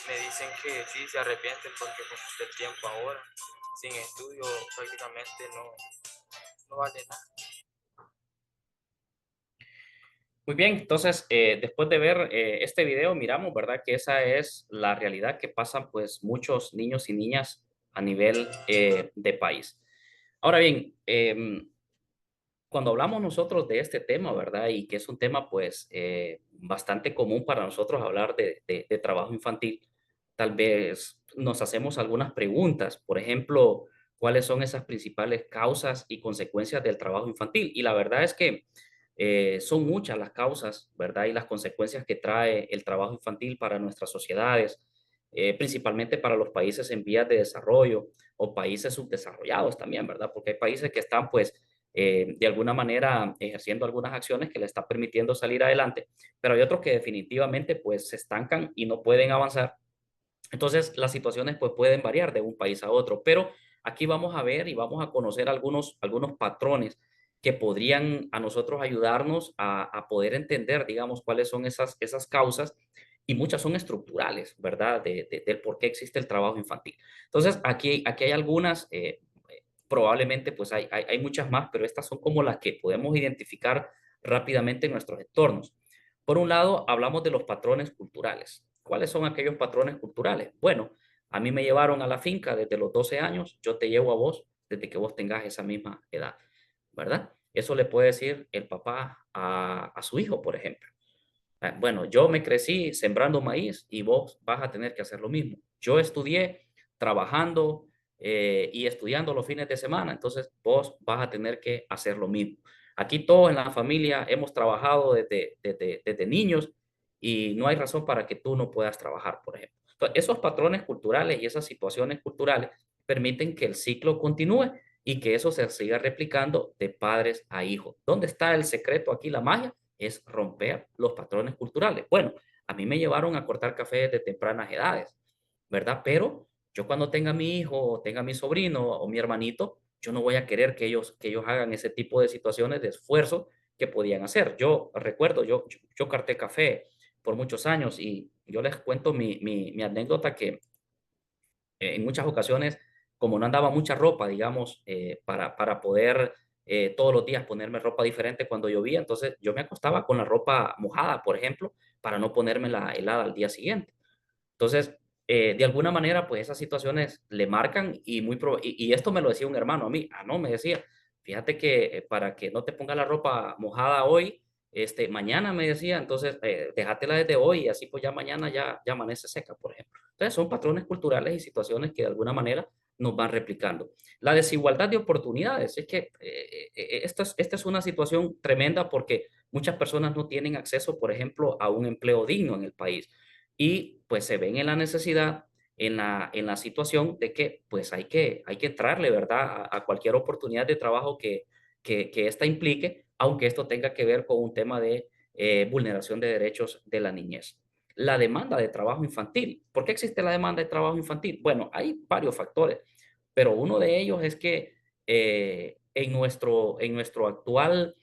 Me dicen que sí, se arrepienten porque con el tiempo ahora, sin estudio, prácticamente no vale nada. Muy bien, entonces, después de ver este video, miramos, ¿verdad? Que esa es la realidad que pasan, pues, muchos niños y niñas a nivel de país. Ahora bien, cuando hablamos nosotros de este tema, ¿verdad? Y que es un tema, pues, bastante común para nosotros hablar de trabajo infantil, tal vez nos hacemos algunas preguntas. Por ejemplo, ¿cuáles son esas principales causas y consecuencias del trabajo infantil? Y la verdad es que son muchas las causas, ¿verdad? Y las consecuencias que trae el trabajo infantil para nuestras sociedades, principalmente para los países en vías de desarrollo o países subdesarrollados también, ¿verdad? Porque hay países que están, pues, de alguna manera ejerciendo algunas acciones que le está permitiendo salir adelante, pero hay otros que definitivamente pues se estancan y no pueden avanzar. Entonces las situaciones pues pueden variar de un país a otro, pero aquí vamos a ver y vamos a conocer algunos patrones que podrían a nosotros ayudarnos a poder entender, digamos, cuáles son esas causas y muchas son estructurales, ¿verdad? Del por qué existe el trabajo infantil. Entonces, aquí hay algunas, probablemente pues hay muchas más, pero estas son como las que podemos identificar rápidamente en nuestros entornos. Por un lado, hablamos de los patrones culturales. ¿Cuáles son aquellos patrones culturales? Bueno, a mí me llevaron a la finca desde los 12 años, yo te llevo a vos desde que vos tengas esa misma edad, ¿verdad? Eso le puede decir el papá a su hijo, por ejemplo. Bueno, yo me crecí sembrando maíz y vos vas a tener que hacer lo mismo. Yo estudié trabajando y estudiando los fines de semana, entonces vos vas a tener que hacer lo mismo. Aquí todos en la familia hemos trabajado desde niños y no hay razón para que tú no puedas trabajar, por ejemplo. Entonces, esos patrones culturales y esas situaciones culturales permiten que el ciclo continúe y que eso se siga replicando de padres a hijos. ¿Dónde está el secreto aquí, la magia? Es romper los patrones culturales. Bueno, a mí me llevaron a cortar café desde tempranas edades, ¿verdad? Pero yo cuando tenga mi hijo, o tenga mi sobrino o mi hermanito, yo no voy a querer que ellos hagan ese tipo de situaciones de esfuerzo que podían hacer. Yo recuerdo, yo carté café por muchos años y yo les cuento mi anécdota que en muchas ocasiones, como no andaba mucha ropa, digamos, para poder todos los días ponerme ropa diferente cuando llovía, entonces yo me acostaba con la ropa mojada, por ejemplo, para no ponerme la helada al día siguiente. Entonces, de alguna manera, pues esas situaciones le marcan y esto me lo decía un hermano a mí, no, me decía, fíjate que para que no te ponga la ropa mojada hoy, mañana me decía, entonces déjatela desde hoy y así pues ya mañana ya amanece seca, por ejemplo. Entonces son patrones culturales y situaciones que de alguna manera nos van replicando. La desigualdad de oportunidades, es que esta es una situación tremenda porque muchas personas no tienen acceso, por ejemplo, a un empleo digno en el país y pues se ven en la necesidad, en la situación de que pues hay que entrarle, ¿verdad? A cualquier oportunidad de trabajo que esta implique, aunque esto tenga que ver con un tema de vulneración de derechos de la niñez. La demanda de trabajo infantil. ¿Por qué existe la demanda de trabajo infantil? Bueno, hay varios factores, pero uno de ellos es que en nuestro actual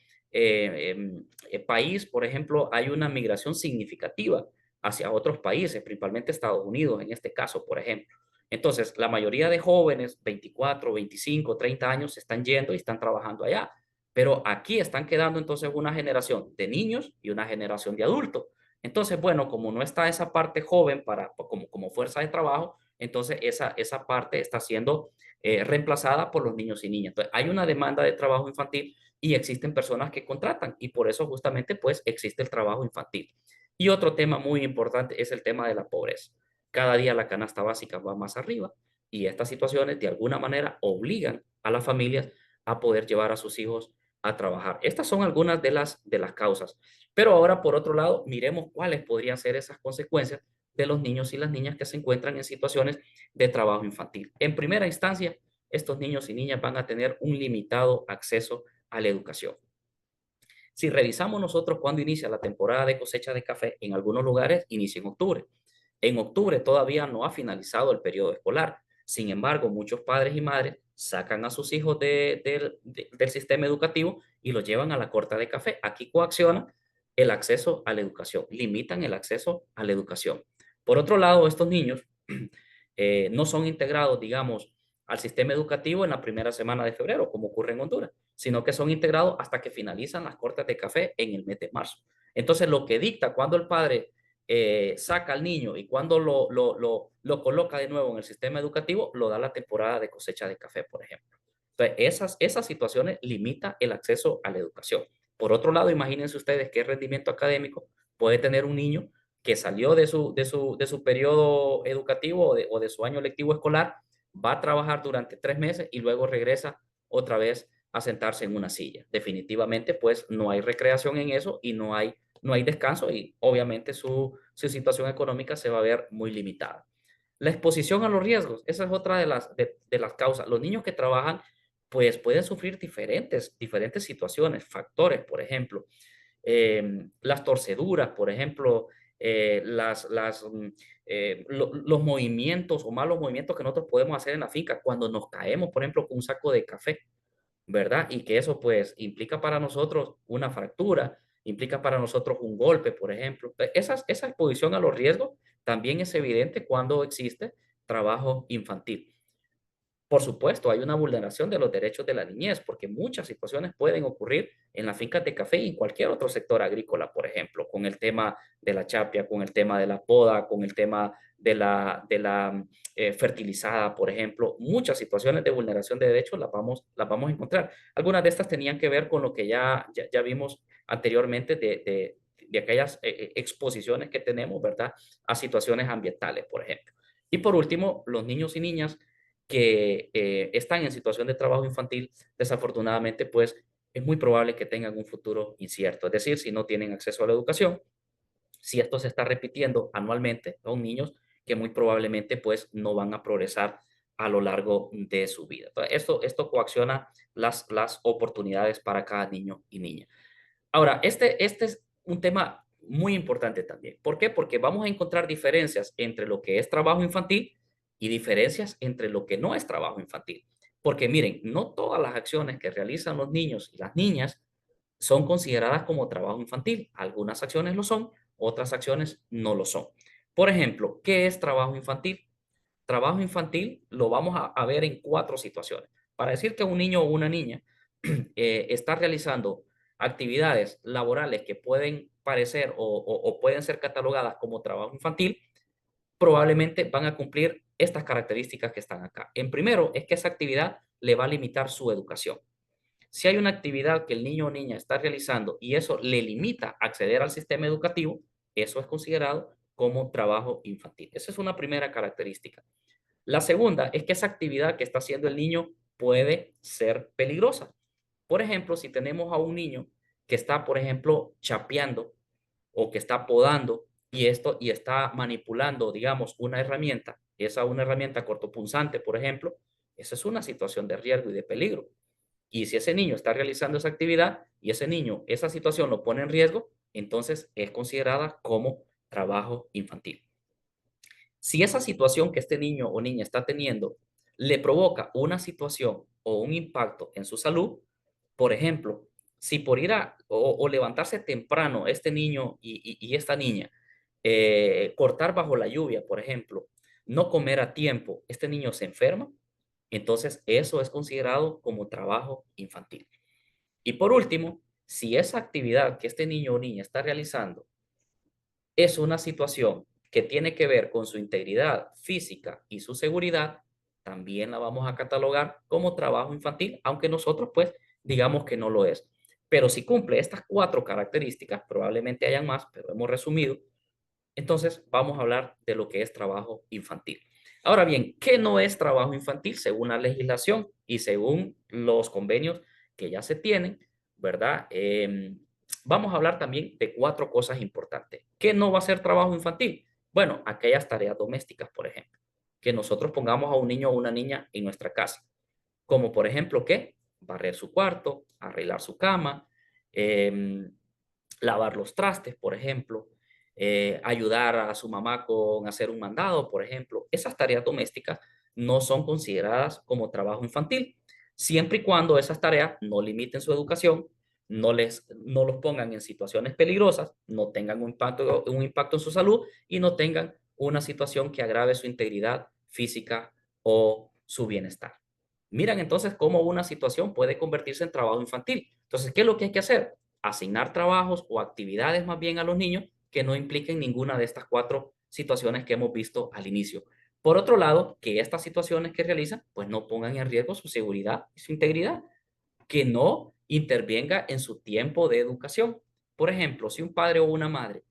país, por ejemplo, hay una migración significativa hacia otros países, principalmente Estados Unidos en este caso, por ejemplo. Entonces, la mayoría de jóvenes, 24, 25, 30 años, se están yendo y están trabajando allá. Pero aquí están quedando entonces una generación de niños y una generación de adultos. Entonces, bueno, como no está esa parte joven como fuerza de trabajo, entonces esa parte está siendo reemplazada por los niños y niñas. Entonces, hay una demanda de trabajo infantil y existen personas que contratan y por eso justamente pues existe el trabajo infantil. Y otro tema muy importante es el tema de la pobreza. Cada día la canasta básica va más arriba y estas situaciones de alguna manera obligan a las familias a poder llevar a sus hijos a trabajar. Estas son algunas de las causas. Pero ahora, por otro lado, miremos cuáles podrían ser esas consecuencias de los niños y las niñas que se encuentran en situaciones de trabajo infantil. En primera instancia, estos niños y niñas van a tener un limitado acceso a la educación. Si revisamos nosotros cuando inicia la temporada de cosecha de café, en algunos lugares inicia en octubre. En octubre todavía no ha finalizado el periodo escolar. Sin embargo, muchos padres y madres sacan a sus hijos del sistema educativo y los llevan a la corta de café. Aquí coacciona el acceso a la educación, limitan el acceso a la educación. Por otro lado, estos niños no son integrados, digamos, al sistema educativo en la primera semana de febrero, como ocurre en Honduras, sino que son integrados hasta que finalizan las cortes de café en el mes de marzo. Entonces, lo que dicta cuando el padre saca al niño y cuando lo coloca de nuevo en el sistema educativo, lo da la temporada de cosecha de café, por ejemplo. Entonces, esas situaciones limitan el acceso a la educación. Por otro lado, imagínense ustedes qué rendimiento académico puede tener un niño que salió de su periodo educativo o de su año lectivo escolar, va a trabajar durante 3 meses y luego regresa otra vez a sentarse en una silla. Definitivamente, pues no hay recreación en eso y no hay descanso y obviamente su situación económica se va a ver muy limitada. La exposición a los riesgos, esa es otra de las causas. Los niños que trabajan, pues pueden sufrir diferentes situaciones, factores, por ejemplo, las torceduras, por ejemplo, los movimientos o malos movimientos que nosotros podemos hacer en la finca cuando nos caemos, por ejemplo, con un saco de café, ¿verdad? Y que eso pues implica para nosotros una fractura, implica para nosotros un golpe, por ejemplo. Esa exposición a los riesgos también es evidente cuando existe trabajo infantil. Por supuesto, hay una vulneración de los derechos de la niñez, porque muchas situaciones pueden ocurrir en las fincas de café y en cualquier otro sector agrícola, por ejemplo, con el tema de la chapia, con el tema de la poda, con el tema de la fertilizada, por ejemplo. Muchas situaciones de vulneración de derechos las vamos a encontrar. Algunas de estas tenían que ver con lo que ya vimos anteriormente de aquellas exposiciones que tenemos, ¿verdad? A situaciones ambientales, por ejemplo. Y por último, los niños y niñas que están en situación de trabajo infantil, desafortunadamente, pues es muy probable que tengan un futuro incierto. Es decir, si no tienen acceso a la educación, si esto se está repitiendo anualmente, son niños que muy probablemente pues no van a progresar a lo largo de su vida. Entonces, esto coacciona las oportunidades para cada niño y niña. Ahora, este es un tema muy importante también. ¿Por qué? Porque vamos a encontrar diferencias entre lo que es trabajo infantil y diferencias entre lo que no es trabajo infantil. Porque miren, no todas las acciones que realizan los niños y las niñas son consideradas como trabajo infantil. Algunas acciones lo son, otras acciones no lo son. Por ejemplo, ¿qué es trabajo infantil? Trabajo infantil lo vamos a ver en 4 situaciones. Para decir que un niño o una niña está realizando actividades laborales que pueden parecer o pueden ser catalogadas como trabajo infantil, probablemente van a cumplir estas características que están acá. En primero, es que esa actividad le va a limitar su educación. Si hay una actividad que el niño o niña está realizando y eso le limita acceder al sistema educativo, eso es considerado como trabajo infantil. Esa es una primera característica. La segunda es que esa actividad que está haciendo el niño puede ser peligrosa. Por ejemplo, si tenemos a un niño que está, por ejemplo, chapeando o que está podando y está manipulando, digamos, una herramienta, una herramienta cortopunzante, por ejemplo, esa es una situación de riesgo y de peligro. Y si ese niño está realizando esa actividad y ese niño, esa situación lo pone en riesgo, entonces es considerada como trabajo infantil. Si esa situación que este niño o niña está teniendo le provoca una situación o un impacto en su salud, por ejemplo, si por ir o levantarse temprano este niño y esta niña, cortar bajo la lluvia, por ejemplo, no comer a tiempo, este niño se enferma, entonces eso es considerado como trabajo infantil. Y por último, si esa actividad que este niño o niña está realizando es una situación que tiene que ver con su integridad física y su seguridad, también la vamos a catalogar como trabajo infantil, aunque nosotros pues digamos que no lo es. Pero si cumple estas 4 características, probablemente hayan más, pero hemos resumido, entonces vamos a hablar de lo que es trabajo infantil. Ahora bien, ¿qué no es trabajo infantil según la legislación y según los convenios que ya se tienen, verdad? Vamos a hablar también de 4 cosas importantes. ¿Qué no va a ser trabajo infantil? Bueno, aquellas tareas domésticas, por ejemplo, que nosotros pongamos a un niño o una niña en nuestra casa, como por ejemplo, ¿qué? Barrer su cuarto, arreglar su cama, em, lavar los trastes, por ejemplo, ayudar a su mamá con hacer un mandado, por ejemplo. Esas tareas domésticas no son consideradas como trabajo infantil, siempre y cuando esas tareas no limiten su educación, no los pongan en situaciones peligrosas, no tengan un impacto en su salud y no tengan una situación que agrave su integridad física o su bienestar. Miran entonces cómo una situación puede convertirse en trabajo infantil. Entonces, ¿qué es lo que hay que hacer? Asignar trabajos o actividades más bien a los niños que no impliquen ninguna de estas 4 situaciones que hemos visto al inicio. Por otro lado, que estas situaciones que realizan, pues no pongan en riesgo su seguridad y su integridad, que no intervenga en su tiempo de educación. Por ejemplo, si un padre o una madre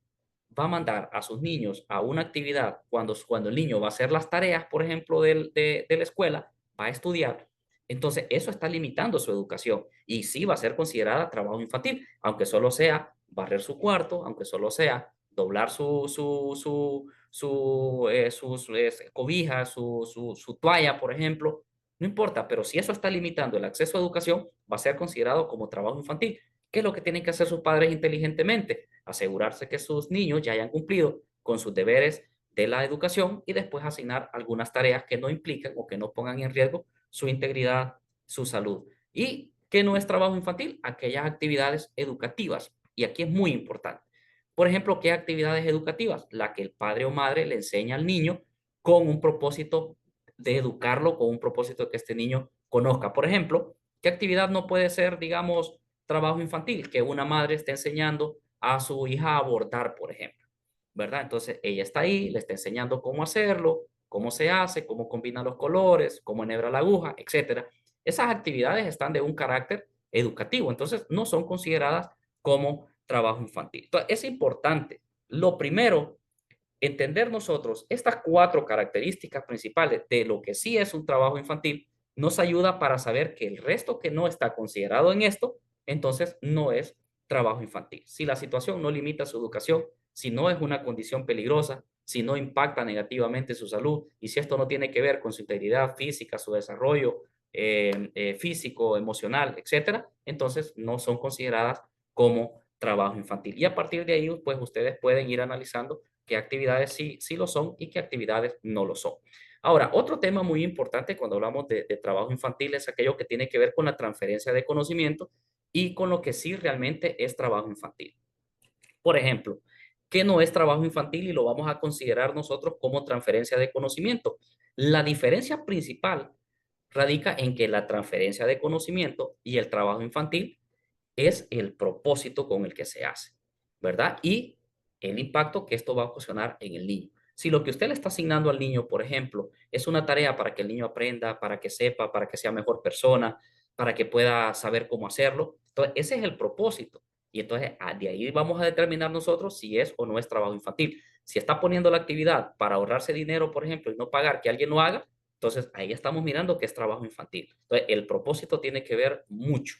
va a mandar a sus niños a una actividad cuando el niño va a hacer las tareas, por ejemplo, de la escuela, va a estudiar, entonces eso está limitando su educación y sí va a ser considerada trabajo infantil, aunque solo sea barrer su cuarto, aunque solo sea doblar sus cobijas, su toalla, por ejemplo, no importa, pero si eso está limitando el acceso a educación, va a ser considerado como trabajo infantil. ¿Qué es lo que tienen que hacer sus padres inteligentemente? Asegurarse que sus niños ya hayan cumplido con sus deberes de la educación y después asignar algunas tareas que no implican o que no pongan en riesgo su integridad, su salud. ¿Y qué no es trabajo infantil? Aquellas actividades educativas. Y aquí es muy importante. Por ejemplo, ¿qué actividades educativas? La que el padre o madre le enseña al niño con un propósito de educarlo, con un propósito de que este niño conozca. Por ejemplo, ¿qué actividad no puede ser, digamos, trabajo infantil? Que una madre esté enseñando a su hija a bordar, por ejemplo, ¿verdad? Entonces ella está ahí, le está enseñando cómo hacerlo, cómo se hace, cómo combina los colores, cómo enhebra la aguja, etcétera. Esas actividades están de un carácter educativo, entonces no son consideradas como trabajo infantil. Entonces, es importante, lo primero, entender nosotros estas 4 características principales de lo que sí es un trabajo infantil, nos ayuda para saber que el resto que no está considerado en esto, entonces no es trabajo infantil. Si la situación no limita su educación, si no es una condición peligrosa, si no impacta negativamente su salud y si esto no tiene que ver con su integridad física, su desarrollo físico, emocional, etcétera, entonces no son consideradas como trabajo infantil. Y a partir de ahí, pues ustedes pueden ir analizando qué actividades sí lo son y qué actividades no lo son. Ahora, otro tema muy importante cuando hablamos de trabajo infantil es aquello que tiene que ver con la transferencia de conocimiento y con lo que sí realmente es trabajo infantil. Por ejemplo, ¿qué no es trabajo infantil y lo vamos a considerar nosotros como transferencia de conocimiento? La diferencia principal radica en que la transferencia de conocimiento y el trabajo infantil es el propósito con el que se hace, ¿verdad? Y el impacto que esto va a ocasionar en el niño. Si lo que usted le está asignando al niño, por ejemplo, es una tarea para que el niño aprenda, para que sepa, para que sea mejor persona, para que pueda saber cómo hacerlo, entonces ese es el propósito. Y entonces de ahí vamos a determinar nosotros si es o no es trabajo infantil. Si está poniendo la actividad para ahorrarse dinero, por ejemplo, y no pagar que alguien lo haga, entonces ahí estamos mirando que es trabajo infantil. Entonces el propósito tiene que ver mucho.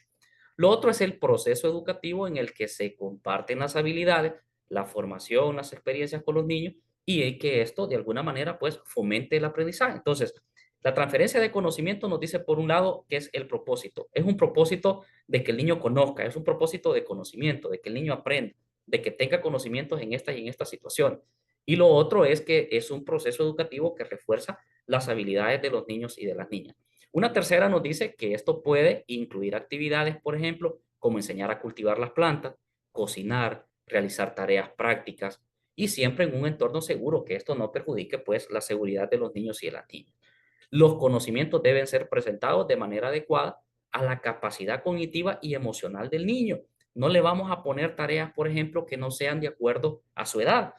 Lo otro es el proceso educativo en el que se comparten las habilidades, la formación, las experiencias con los niños y que esto de alguna manera pues fomente el aprendizaje. Entonces, la transferencia de conocimiento nos dice por un lado que es el propósito. Es un propósito de que el niño conozca, es un propósito de conocimiento, de que el niño aprenda, de que tenga conocimientos en esta y en esta situación. Y lo otro es que es un proceso educativo que refuerza las habilidades de los niños y de las niñas. Una tercera nos dice que esto puede incluir actividades, por ejemplo, como enseñar a cultivar las plantas, cocinar, realizar tareas prácticas y siempre en un entorno seguro, que esto no perjudique pues la seguridad de los niños y de las niñas. Los conocimientos deben ser presentados de manera adecuada a la capacidad cognitiva y emocional del niño. No le vamos a poner tareas, por ejemplo, que no sean de acuerdo a su edad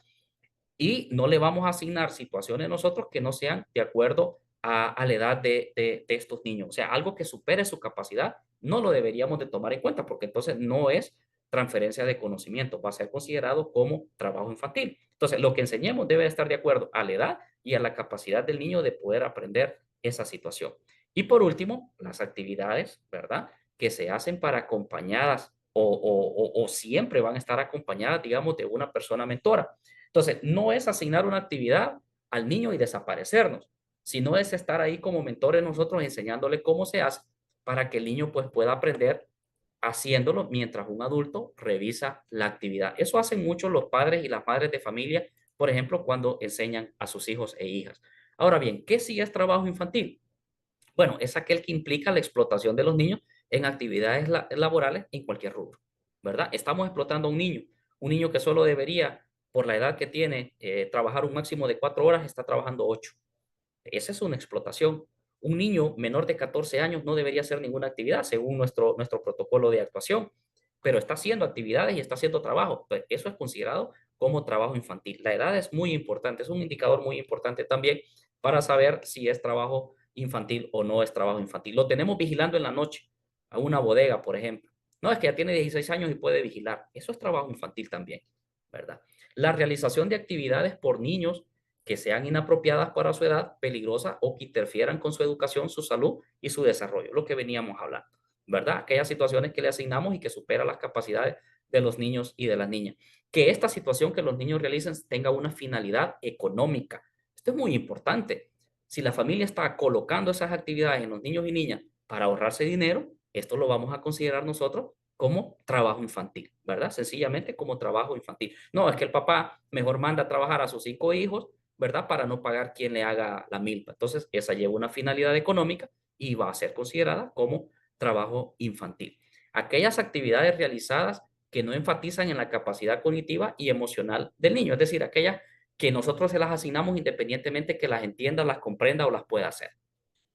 y no le vamos a asignar situaciones nosotros que no sean de acuerdo a la edad de estos niños. O sea, algo que supere su capacidad no lo deberíamos de tomar en cuenta porque entonces no es transferencia de conocimiento, va a ser considerado como trabajo infantil. Entonces, lo que enseñemos debe estar de acuerdo a la edad y a la capacidad del niño de poder aprender esa situación. Y por último, las actividades, ¿verdad? Que se hacen para acompañadas o siempre van a estar acompañadas, digamos, de una persona mentora. Entonces, no es asignar una actividad al niño y desaparecernos, sino es estar ahí como mentores nosotros enseñándole cómo se hace para que el niño pues pueda aprender haciéndolo mientras un adulto revisa la actividad. Eso hacen mucho los padres y las madres de familia, por ejemplo, cuando enseñan a sus hijos e hijas. Ahora bien, ¿qué sí es trabajo infantil? Bueno, es aquel que implica la explotación de los niños en actividades laborales en cualquier rubro, ¿verdad? Estamos explotando a un niño que solo debería, por la edad que tiene, trabajar un máximo de 4 horas, está trabajando 8. Esa es una explotación. Un niño menor de 14 años no debería hacer ninguna actividad según nuestro protocolo de actuación, pero está haciendo actividades y está haciendo trabajo. Pues eso es considerado como trabajo infantil. La edad es muy importante, es un indicador muy importante también para saber si es trabajo infantil o no es trabajo infantil. Lo tenemos vigilando en la noche, a una bodega, por ejemplo. No, es que ya tiene 16 años y puede vigilar. Eso es trabajo infantil también, ¿verdad? La realización de actividades por niños que sean inapropiadas para su edad, peligrosas o que interfieran con su educación, su salud y su desarrollo, lo que veníamos hablando, ¿verdad? Aquellas situaciones que le asignamos y que superan las capacidades de los niños y de las niñas. Que esta situación que los niños realicen tenga una finalidad económica. Esto es muy importante. Si la familia está colocando esas actividades en los niños y niñas para ahorrarse dinero, esto lo vamos a considerar nosotros como trabajo infantil, ¿verdad? Sencillamente como trabajo infantil. No, es que el papá mejor manda a trabajar a sus 5 hijos, ¿verdad? Para no pagar quien le haga la milpa. Entonces, esa lleva una finalidad económica y va a ser considerada como trabajo infantil. Aquellas actividades realizadas que no enfatizan en la capacidad cognitiva y emocional del niño, es decir, aquellas que nosotros se las asignamos independientemente que las entienda, las comprenda o las pueda hacer.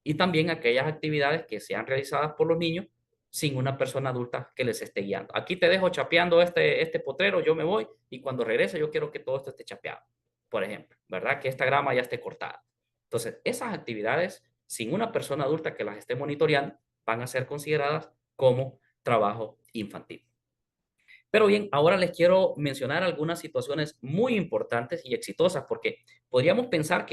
Y también aquellas actividades que sean realizadas por los niños sin una persona adulta que les esté guiando. Aquí te dejo chapeando este potrero, yo me voy y cuando regrese yo quiero que todo esto esté chapeado, por ejemplo, ¿verdad? Que esta grama ya esté cortada. Entonces, esas actividades sin una persona adulta que las esté monitoreando van a ser consideradas como trabajo infantil. Pero bien, ahora les quiero mencionar algunas situaciones muy importantes y exitosas, porque podríamos pensar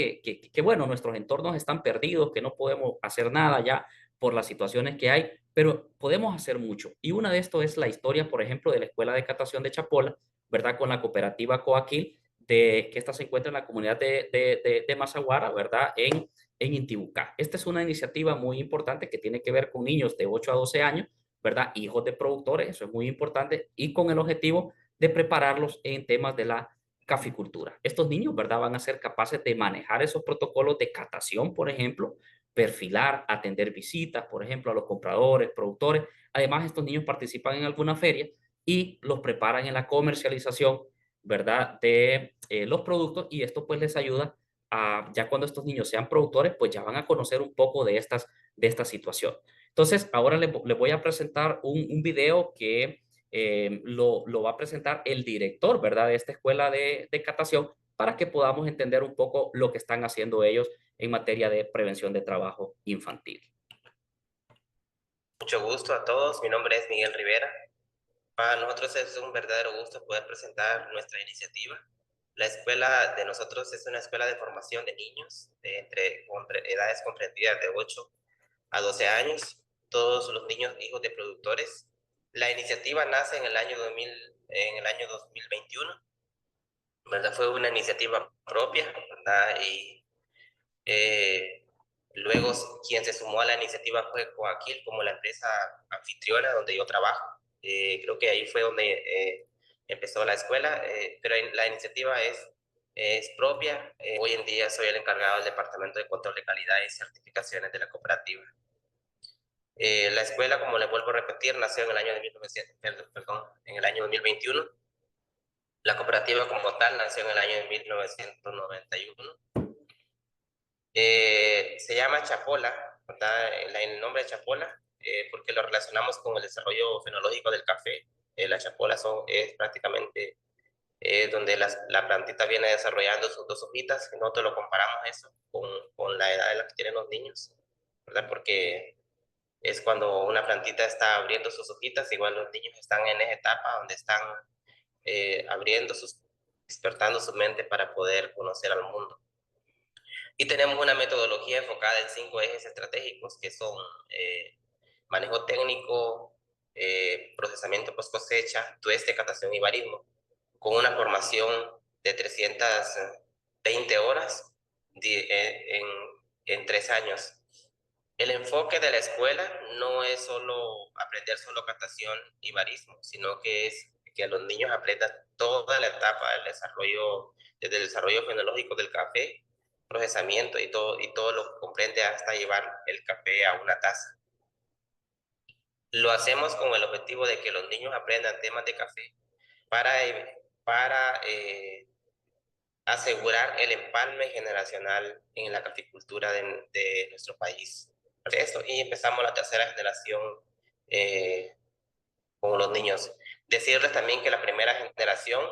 bueno, nuestros entornos están perdidos, que no podemos hacer nada ya por las situaciones que hay, pero podemos hacer mucho. Y una de esto es la historia, por ejemplo, de la Escuela de Catación de Chapola, ¿verdad? Con la cooperativa Coaquil, que esta se encuentra en la comunidad de Mazaguara, ¿verdad? En Intibucá. Esta es una iniciativa muy importante que tiene que ver con niños de 8 a 12 años, ¿verdad? Hijos de productores, eso es muy importante, y con el objetivo de prepararlos en temas de la caficultura. Estos niños, ¿verdad? Van a ser capaces de manejar esos protocolos de catación, por ejemplo, perfilar, atender visitas, por ejemplo, a los compradores, productores. Además, estos niños participan en alguna feria y los preparan en la comercialización, ¿verdad? De los productos y esto pues les ayuda a, ya cuando estos niños sean productores, pues ya van a conocer un poco de esta situación. Entonces, ahora le voy a presentar un video que lo va a presentar el director, ¿verdad? De esta escuela de catación para que podamos entender un poco lo que están haciendo ellos en materia de prevención de trabajo infantil. Mucho gusto a todos, mi nombre es Miguel Rivera. Para nosotros es un verdadero gusto poder presentar nuestra iniciativa. La escuela de nosotros es una escuela de formación de niños entre edades comprendidas de 8 a 12 años, todos los niños hijos de productores. La iniciativa nace en el año 2021, ¿verdad? Fue una iniciativa propia, ¿verdad? Y luego quien se sumó a la iniciativa fue Coaquil como la empresa anfitriona donde yo trabajo. Creo que ahí fue donde empezó la escuela, pero la iniciativa es propia. Hoy en día soy el encargado del Departamento de Control de Calidad y Certificaciones de la cooperativa. La escuela, como les vuelvo a repetir, nació en el año de 2021. La cooperativa como tal nació en el año de 1991. Se llama Chapola, ¿verdad? El nombre de Chapola, porque lo relacionamos con el desarrollo fenológico del café. La chapola es prácticamente donde la plantita viene desarrollando sus 2 hojitas, y nosotros lo comparamos eso con la edad de la que tienen los niños, ¿verdad? Porque es cuando una plantita está abriendo sus hojitas, igual los niños están en esa etapa donde están despertando su mente para poder conocer al mundo. Y tenemos una metodología enfocada en 5 ejes estratégicos que son manejo técnico, procesamiento post cosecha, tueste, catación y barismo, con una formación de 320 horas en 3 años. El enfoque de la escuela no es solo aprender solo catación y barismo, sino que es que los niños aprendan toda la etapa del desarrollo, desde el desarrollo fenológico del café, procesamiento y todo lo que comprende hasta llevar el café a una taza. Lo hacemos con el objetivo de que los niños aprendan temas de café para asegurar el empalme generacional en la caficultura de nuestro país. Eso, y empezamos la tercera generación con los niños. Decirles también que la primera generación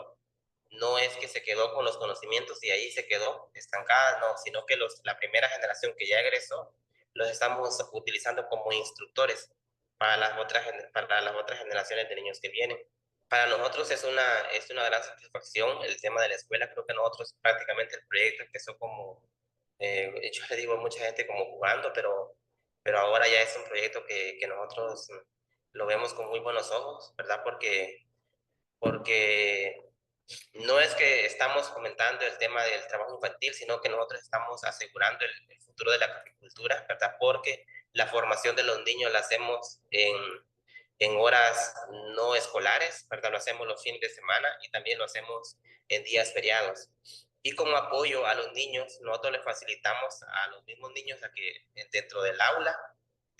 no es que se quedó con los conocimientos y ahí se quedó estancada, no, sino que la primera generación que ya egresó, los estamos utilizando como instructores para las otras generaciones de niños que vienen. Para nosotros es una gran satisfacción el tema de la escuela. Creo que nosotros prácticamente el proyecto empezó como, yo le digo a mucha gente como jugando, pero ahora ya es un proyecto que nosotros lo vemos con muy buenos ojos, ¿verdad? Porque no es que estamos comentando el tema del trabajo infantil, sino que nosotros estamos asegurando el futuro de la caficultura, ¿verdad? Porque la formación de los niños la hacemos en horas no escolares, ¿verdad? Lo hacemos los fines de semana y también lo hacemos en días feriados. Y como apoyo a los niños, nosotros les facilitamos a los mismos niños a que dentro del aula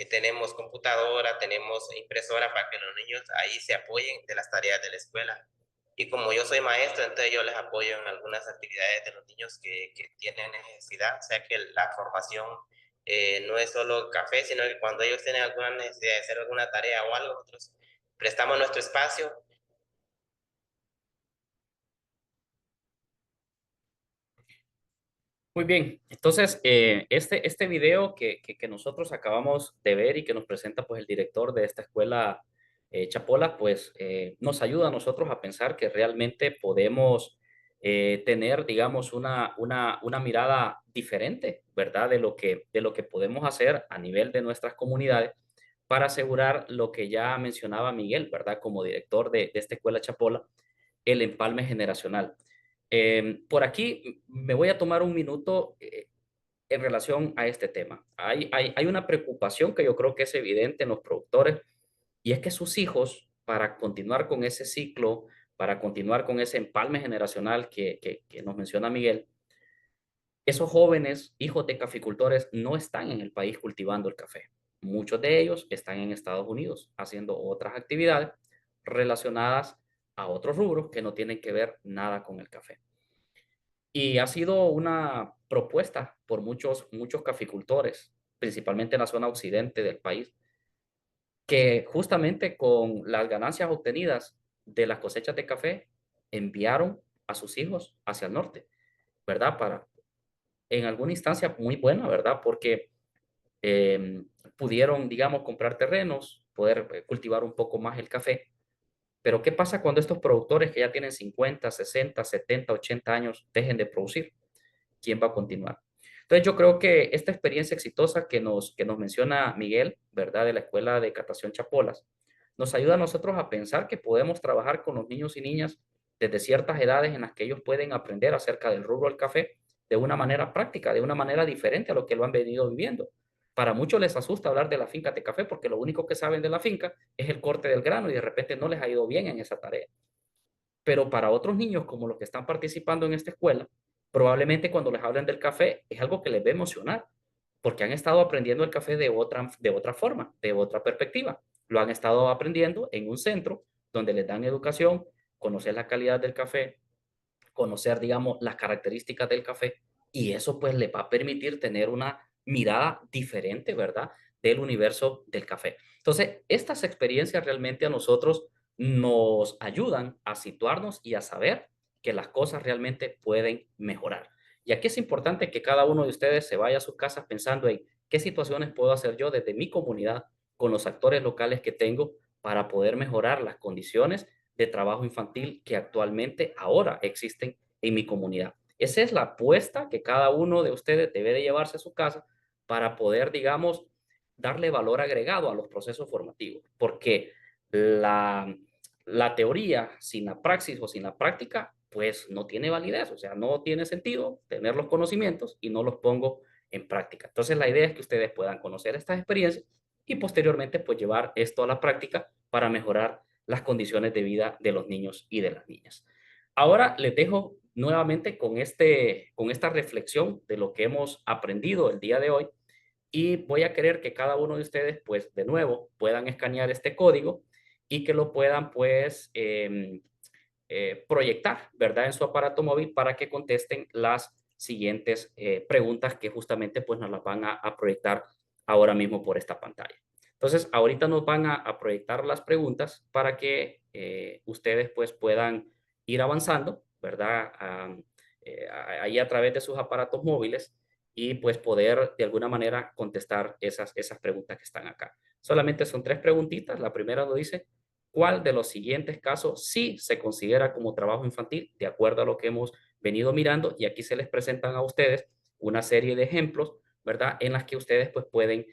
tenemos computadora, tenemos impresora para que los niños ahí se apoyen de las tareas de la escuela. Y como yo soy maestro, entonces yo les apoyo en algunas actividades de los niños que tienen necesidad, o sea que la formación no es solo café, sino que cuando ellos tienen alguna necesidad de hacer alguna tarea o algo, nosotros prestamos nuestro espacio. Muy bien, entonces este video que nosotros acabamos de ver y que nos presenta pues el director de esta escuela Chapola, pues nos ayuda a nosotros a pensar que realmente podemos tener, digamos, una mirada diferente, ¿verdad? De lo que podemos hacer a nivel de nuestras comunidades para asegurar lo que ya mencionaba Miguel, ¿verdad? Como director de esta escuela Chapola, el empalme generacional. Por aquí me voy a tomar un minuto en relación a este tema. Hay una preocupación que yo creo que es evidente en los productores y es que sus hijos, para continuar con ese ciclo, para continuar con ese empalme generacional que nos menciona Miguel, esos jóvenes, hijos de caficultores, no están en el país cultivando el café. Muchos de ellos están en Estados Unidos haciendo otras actividades relacionadas a otros rubros que no tienen que ver nada con el café. Y ha sido una propuesta por muchos caficultores, principalmente en la zona occidente del país, que justamente con las ganancias obtenidas de las cosechas de café enviaron a sus hijos hacia el norte, ¿verdad? Para, en alguna instancia muy buena, ¿verdad? Porque pudieron, digamos, comprar terrenos, poder cultivar un poco más el café. Pero ¿qué pasa cuando estos productores que ya tienen 50, 60, 70, 80 años dejen de producir? ¿Quién va a continuar? Entonces yo creo que esta experiencia exitosa que nos menciona Miguel, ¿verdad? De la Escuela de Catación Chapolas, nos ayuda a nosotros a pensar que podemos trabajar con los niños y niñas desde ciertas edades en las que ellos pueden aprender acerca del rubro del café de una manera práctica, de una manera diferente a lo que lo han venido viviendo. Para muchos les asusta hablar de la finca de café porque lo único que saben de la finca es el corte del grano y de repente no les ha ido bien en esa tarea. Pero para otros niños como los que están participando en esta escuela, probablemente cuando les hablen del café es algo que les va a emocionar, porque han estado aprendiendo el café de otra forma, de otra perspectiva. Lo han estado aprendiendo en un centro donde les dan educación, conocer la calidad del café, conocer, digamos, las características del café, y eso pues les va a permitir tener una mirada diferente, ¿verdad? Del universo del café. Entonces, estas experiencias realmente a nosotros nos ayudan a situarnos y a saber que las cosas realmente pueden mejorar. Y aquí es importante que cada uno de ustedes se vaya a sus casas pensando en qué situaciones puedo hacer yo desde mi comunidad con los actores locales que tengo para poder mejorar las condiciones de trabajo infantil que actualmente ahora existen en mi comunidad. Esa es la apuesta que cada uno de ustedes debe de llevarse a su casa para poder, digamos, darle valor agregado a los procesos formativos, porque la teoría sin la praxis o sin la práctica, pues no tiene validez, o sea, no tiene sentido tener los conocimientos y no los pongo en práctica. Entonces, la idea es que ustedes puedan conocer estas experiencias y posteriormente, pues llevar esto a la práctica para mejorar las condiciones de vida de los niños y de las niñas. Ahora les dejo nuevamente con esta reflexión de lo que hemos aprendido el día de hoy y voy a querer que cada uno de ustedes, pues de nuevo, puedan escanear este código y que lo puedan, pues, proyectar, ¿verdad? En su aparato móvil para que contesten las siguientes preguntas que justamente, pues, nos las van a proyectar ahora mismo por esta pantalla. Entonces, ahorita nos van a proyectar las preguntas para que ustedes, pues, puedan ir avanzando, ¿verdad? Ahí a través de sus aparatos móviles y pues poder de alguna manera contestar esas preguntas que están acá. Solamente son 3 preguntitas. La primera nos dice, ¿cuál de los siguientes casos sí se considera como trabajo infantil de acuerdo a lo que hemos venido mirando? Y aquí se les presentan a ustedes una serie de ejemplos, ¿verdad? En las que ustedes pues pueden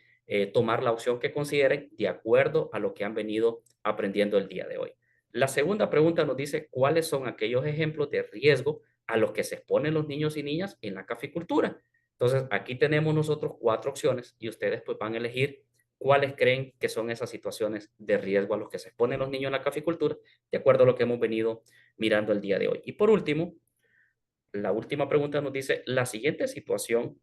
tomar la opción que consideren de acuerdo a lo que han venido aprendiendo el día de hoy. La segunda pregunta nos dice, ¿cuáles son aquellos ejemplos de riesgo a los que se exponen los niños y niñas en la caficultura? Entonces, aquí tenemos nosotros 4 opciones y ustedes pues van a elegir cuáles creen que son esas situaciones de riesgo a los que se exponen los niños en la caficultura, de acuerdo a lo que hemos venido mirando el día de hoy. Y por último, la última pregunta nos dice, la siguiente situación,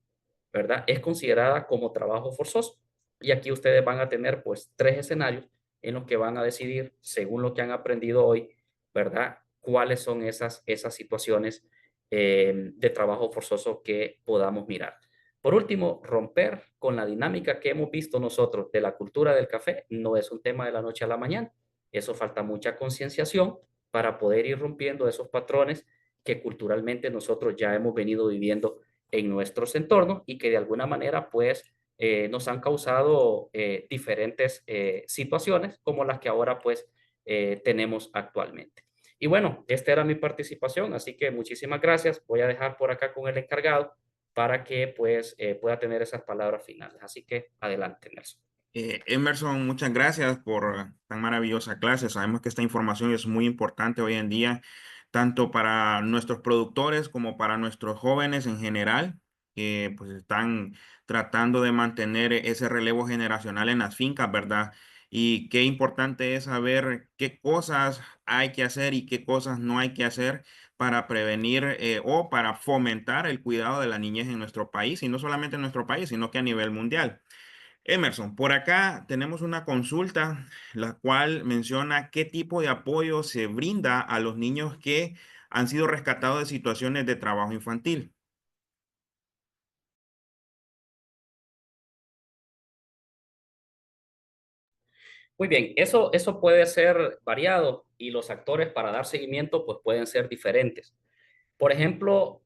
¿verdad? Es considerada como trabajo forzoso. Y aquí ustedes van a tener pues 3 escenarios en los que van a decidir, según lo que han aprendido hoy, ¿verdad? Cuáles son esas situaciones de trabajo forzoso que podamos mirar. Por último, romper con la dinámica que hemos visto nosotros de la cultura del café no es un tema de la noche a la mañana. Eso falta mucha concienciación para poder ir rompiendo esos patrones que culturalmente nosotros ya hemos venido viviendo en nuestros entornos y que de alguna manera pues nos han causado diferentes situaciones como las que ahora pues tenemos actualmente. Y bueno, esta era mi participación, así que muchísimas gracias. Voy a dejar por acá con el encargado para que pues pueda tener esas palabras finales. Así que adelante, Nelson. Emerson, muchas gracias por tan maravillosa clase. Sabemos que esta información es muy importante hoy en día, tanto para nuestros productores como para nuestros jóvenes en general, que pues están tratando de mantener ese relevo generacional en las fincas, ¿verdad? Y qué importante es saber qué cosas hay que hacer y qué cosas no hay que hacer para prevenir o para fomentar el cuidado de la niñez en nuestro país, y no solamente en nuestro país, sino que a nivel mundial. Emerson, por acá tenemos una consulta, la cual menciona qué tipo de apoyo se brinda a los niños que han sido rescatados de situaciones de trabajo infantil. Muy bien, eso puede ser variado y los actores para dar seguimiento pues pueden ser diferentes. Por ejemplo,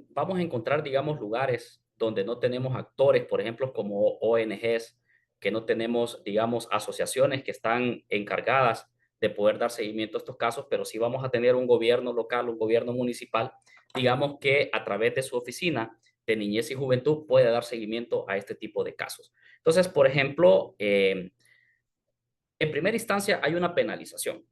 vamos a encontrar, digamos, lugares donde no tenemos actores, por ejemplo, como ONGs, que no tenemos, digamos, asociaciones que están encargadas de poder dar seguimiento a estos casos, pero sí vamos a tener un gobierno local, un gobierno municipal, digamos que a través de su oficina de niñez y juventud puede dar seguimiento a este tipo de casos. Entonces, por ejemplo, en primera instancia hay una penalización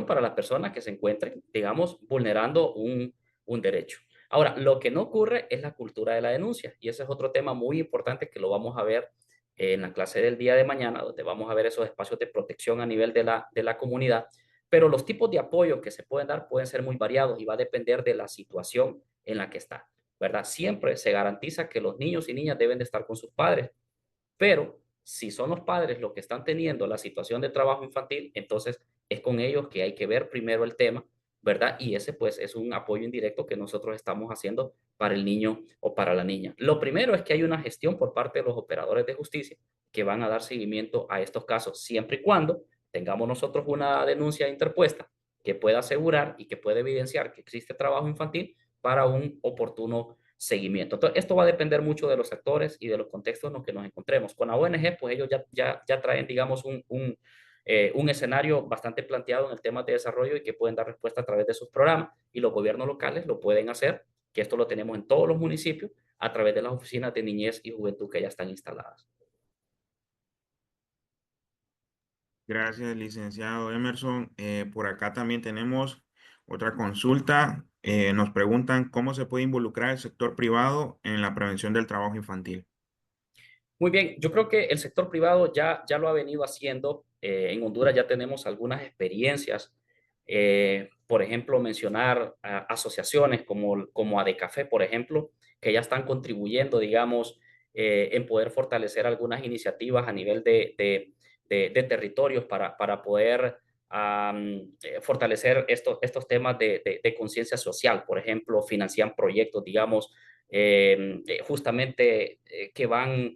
para las personas que se encuentren, digamos, vulnerando un derecho. Ahora, lo que no ocurre es la cultura de la denuncia y ese es otro tema muy importante que lo vamos a ver en la clase del día de mañana, donde vamos a ver esos espacios de protección a nivel de la comunidad, pero los tipos de apoyo que se pueden dar pueden ser muy variados y va a depender de la situación en la que está, ¿verdad? Siempre se garantiza que los niños y niñas deben de estar con sus padres, pero si son los padres los que están teniendo la situación de trabajo infantil, entonces es con ellos que hay que ver primero el tema, ¿verdad? Y ese pues es un apoyo indirecto que nosotros estamos haciendo para el niño o para la niña. Lo primero es que hay una gestión por parte de los operadores de justicia que van a dar seguimiento a estos casos siempre y cuando tengamos nosotros una denuncia interpuesta que pueda asegurar y que pueda evidenciar que existe trabajo infantil para un oportuno seguimiento. Entonces, esto va a depender mucho de los actores y de los contextos en los que nos encontremos. Con la ONG, pues ellos ya traen, digamos, un escenario bastante planteado en el tema de desarrollo y que pueden dar respuesta a través de sus programas, y los gobiernos locales lo pueden hacer, que esto lo tenemos en todos los municipios a través de las oficinas de niñez y juventud que ya están instaladas. Gracias, licenciado Emerson. Por acá también tenemos otra consulta. Nos preguntan cómo se puede involucrar el sector privado en la prevención del trabajo infantil. Muy bien, yo creo que el sector privado ya lo ha venido haciendo. En Honduras ya tenemos algunas experiencias. Por ejemplo, mencionar asociaciones como ADECAFé, por ejemplo, que ya están contribuyendo, digamos, en poder fortalecer algunas iniciativas a nivel de territorios para poder fortalecer estos temas de conciencia social. Por ejemplo, financian proyectos, digamos, justamente que van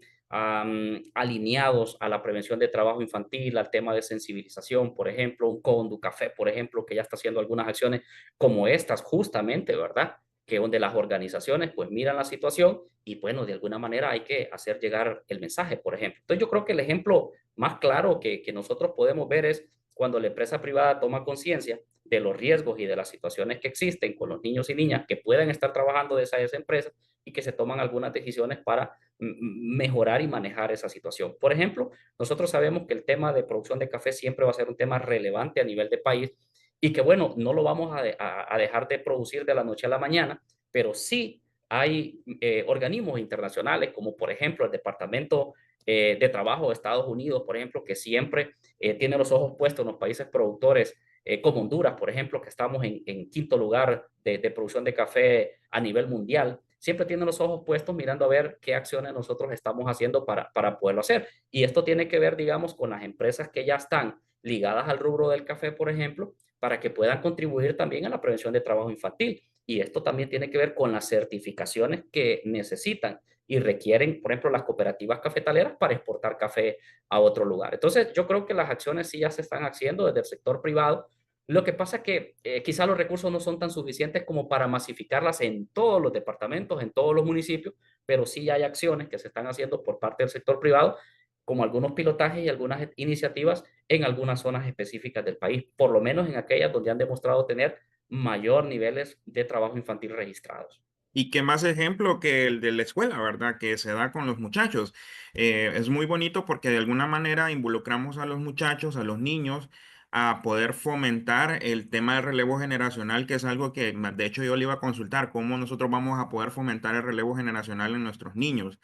alineados a la prevención de trabajo infantil, al tema de sensibilización, por ejemplo, un Condu Café, por ejemplo, que ya está haciendo algunas acciones como estas, justamente, ¿verdad? Que donde las organizaciones pues miran la situación y bueno, de alguna manera hay que hacer llegar el mensaje, por ejemplo. Entonces yo creo que el ejemplo más claro que nosotros podemos ver es cuando la empresa privada toma conciencia de los riesgos y de las situaciones que existen con los niños y niñas que pueden estar trabajando de esa empresa y que se toman algunas decisiones para mejorar y manejar esa situación. Por ejemplo, nosotros sabemos que el tema de producción de café siempre va a ser un tema relevante a nivel de país y que, bueno, no lo vamos a dejar de producir de la noche a la mañana, pero sí hay organismos internacionales como, por ejemplo, el Departamento de Trabajo de Estados Unidos, por ejemplo, que siempre tiene los ojos puestos en los países productores como Honduras, por ejemplo, que estamos en quinto lugar de producción de café a nivel mundial, siempre tienen los ojos puestos mirando a ver qué acciones nosotros estamos haciendo para poderlo hacer. Y esto tiene que ver, digamos, con las empresas que ya están ligadas al rubro del café, por ejemplo, para que puedan contribuir también a la prevención de trabajo infantil. Y esto también tiene que ver con las certificaciones que necesitan y requieren, por ejemplo, las cooperativas cafetaleras para exportar café a otro lugar. Entonces, yo creo que las acciones sí ya se están haciendo desde el sector privado. Lo que pasa es que quizá los recursos no son tan suficientes como para masificarlas en todos los departamentos, en todos los municipios, pero sí hay acciones que se están haciendo por parte del sector privado, como algunos pilotajes y algunas iniciativas en algunas zonas específicas del país, por lo menos en aquellas donde han demostrado tener mayor niveles de trabajo infantil registrados. Y qué más ejemplo que el de la escuela, ¿verdad? Que se da con los muchachos. Es muy bonito porque de alguna manera involucramos a los muchachos, a los niños, a poder fomentar el tema del relevo generacional, que es algo que, de hecho, yo le iba a consultar, cómo nosotros vamos a poder fomentar el relevo generacional en nuestros niños.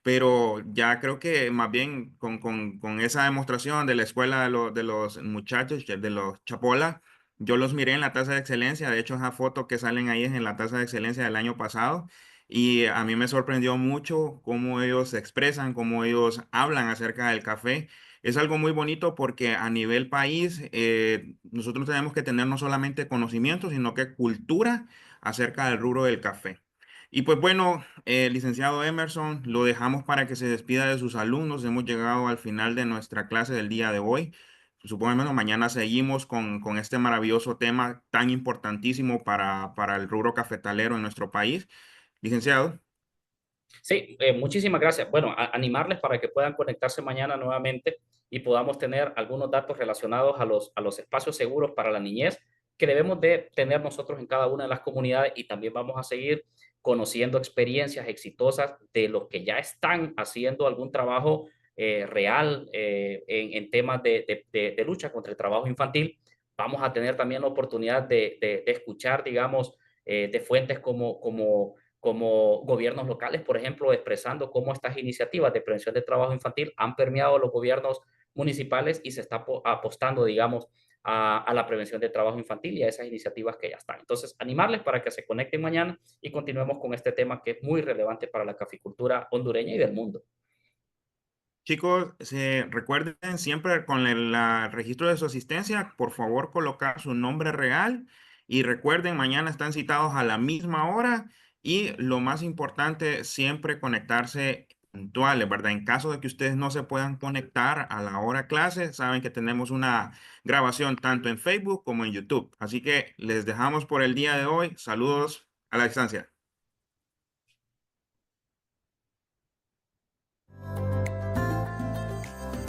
Pero ya creo que más bien con esa demostración de la escuela de los muchachos, de los Chapola, yo los miré en la tasa de excelencia. De hecho, esa foto que salen ahí es en la tasa de excelencia del año pasado. Y a mí me sorprendió mucho cómo ellos se expresan, cómo ellos hablan acerca del café. Es algo muy bonito porque a nivel país nosotros tenemos que tener no solamente conocimiento, sino que cultura acerca del rubro del café. Y pues bueno, licenciado Emerson, lo dejamos para que se despida de sus alumnos. Hemos llegado al final de nuestra clase del día de hoy. Supongo que mañana seguimos con este maravilloso tema tan importantísimo para el rubro cafetalero en nuestro país. Licenciado. Sí, muchísimas gracias. Bueno, animarles para que puedan conectarse mañana nuevamente y podamos tener algunos datos relacionados a los espacios seguros para la niñez que debemos de tener nosotros en cada una de las comunidades, y también vamos a seguir conociendo experiencias exitosas de los que ya están haciendo algún trabajo real en temas de lucha contra el trabajo infantil. Vamos a tener también la oportunidad de escuchar, digamos, de fuentes como gobiernos locales, por ejemplo, expresando cómo estas iniciativas de prevención de trabajo infantil han permeado los gobiernos municipales y se está apostando, digamos, a la prevención de trabajo infantil y a esas iniciativas que ya están. Entonces, animarles para que se conecten mañana y continuemos con este tema que es muy relevante para la caficultura hondureña y del mundo. Chicos, recuerden siempre con el registro de su asistencia, por favor colocar su nombre real y recuerden, mañana están citados a la misma hora y lo más importante, siempre conectarse puntuales, ¿verdad? En caso de que ustedes no se puedan conectar a la hora clase, saben que tenemos una grabación tanto en Facebook como en YouTube. Así que les dejamos por el día de hoy. Saludos a la distancia.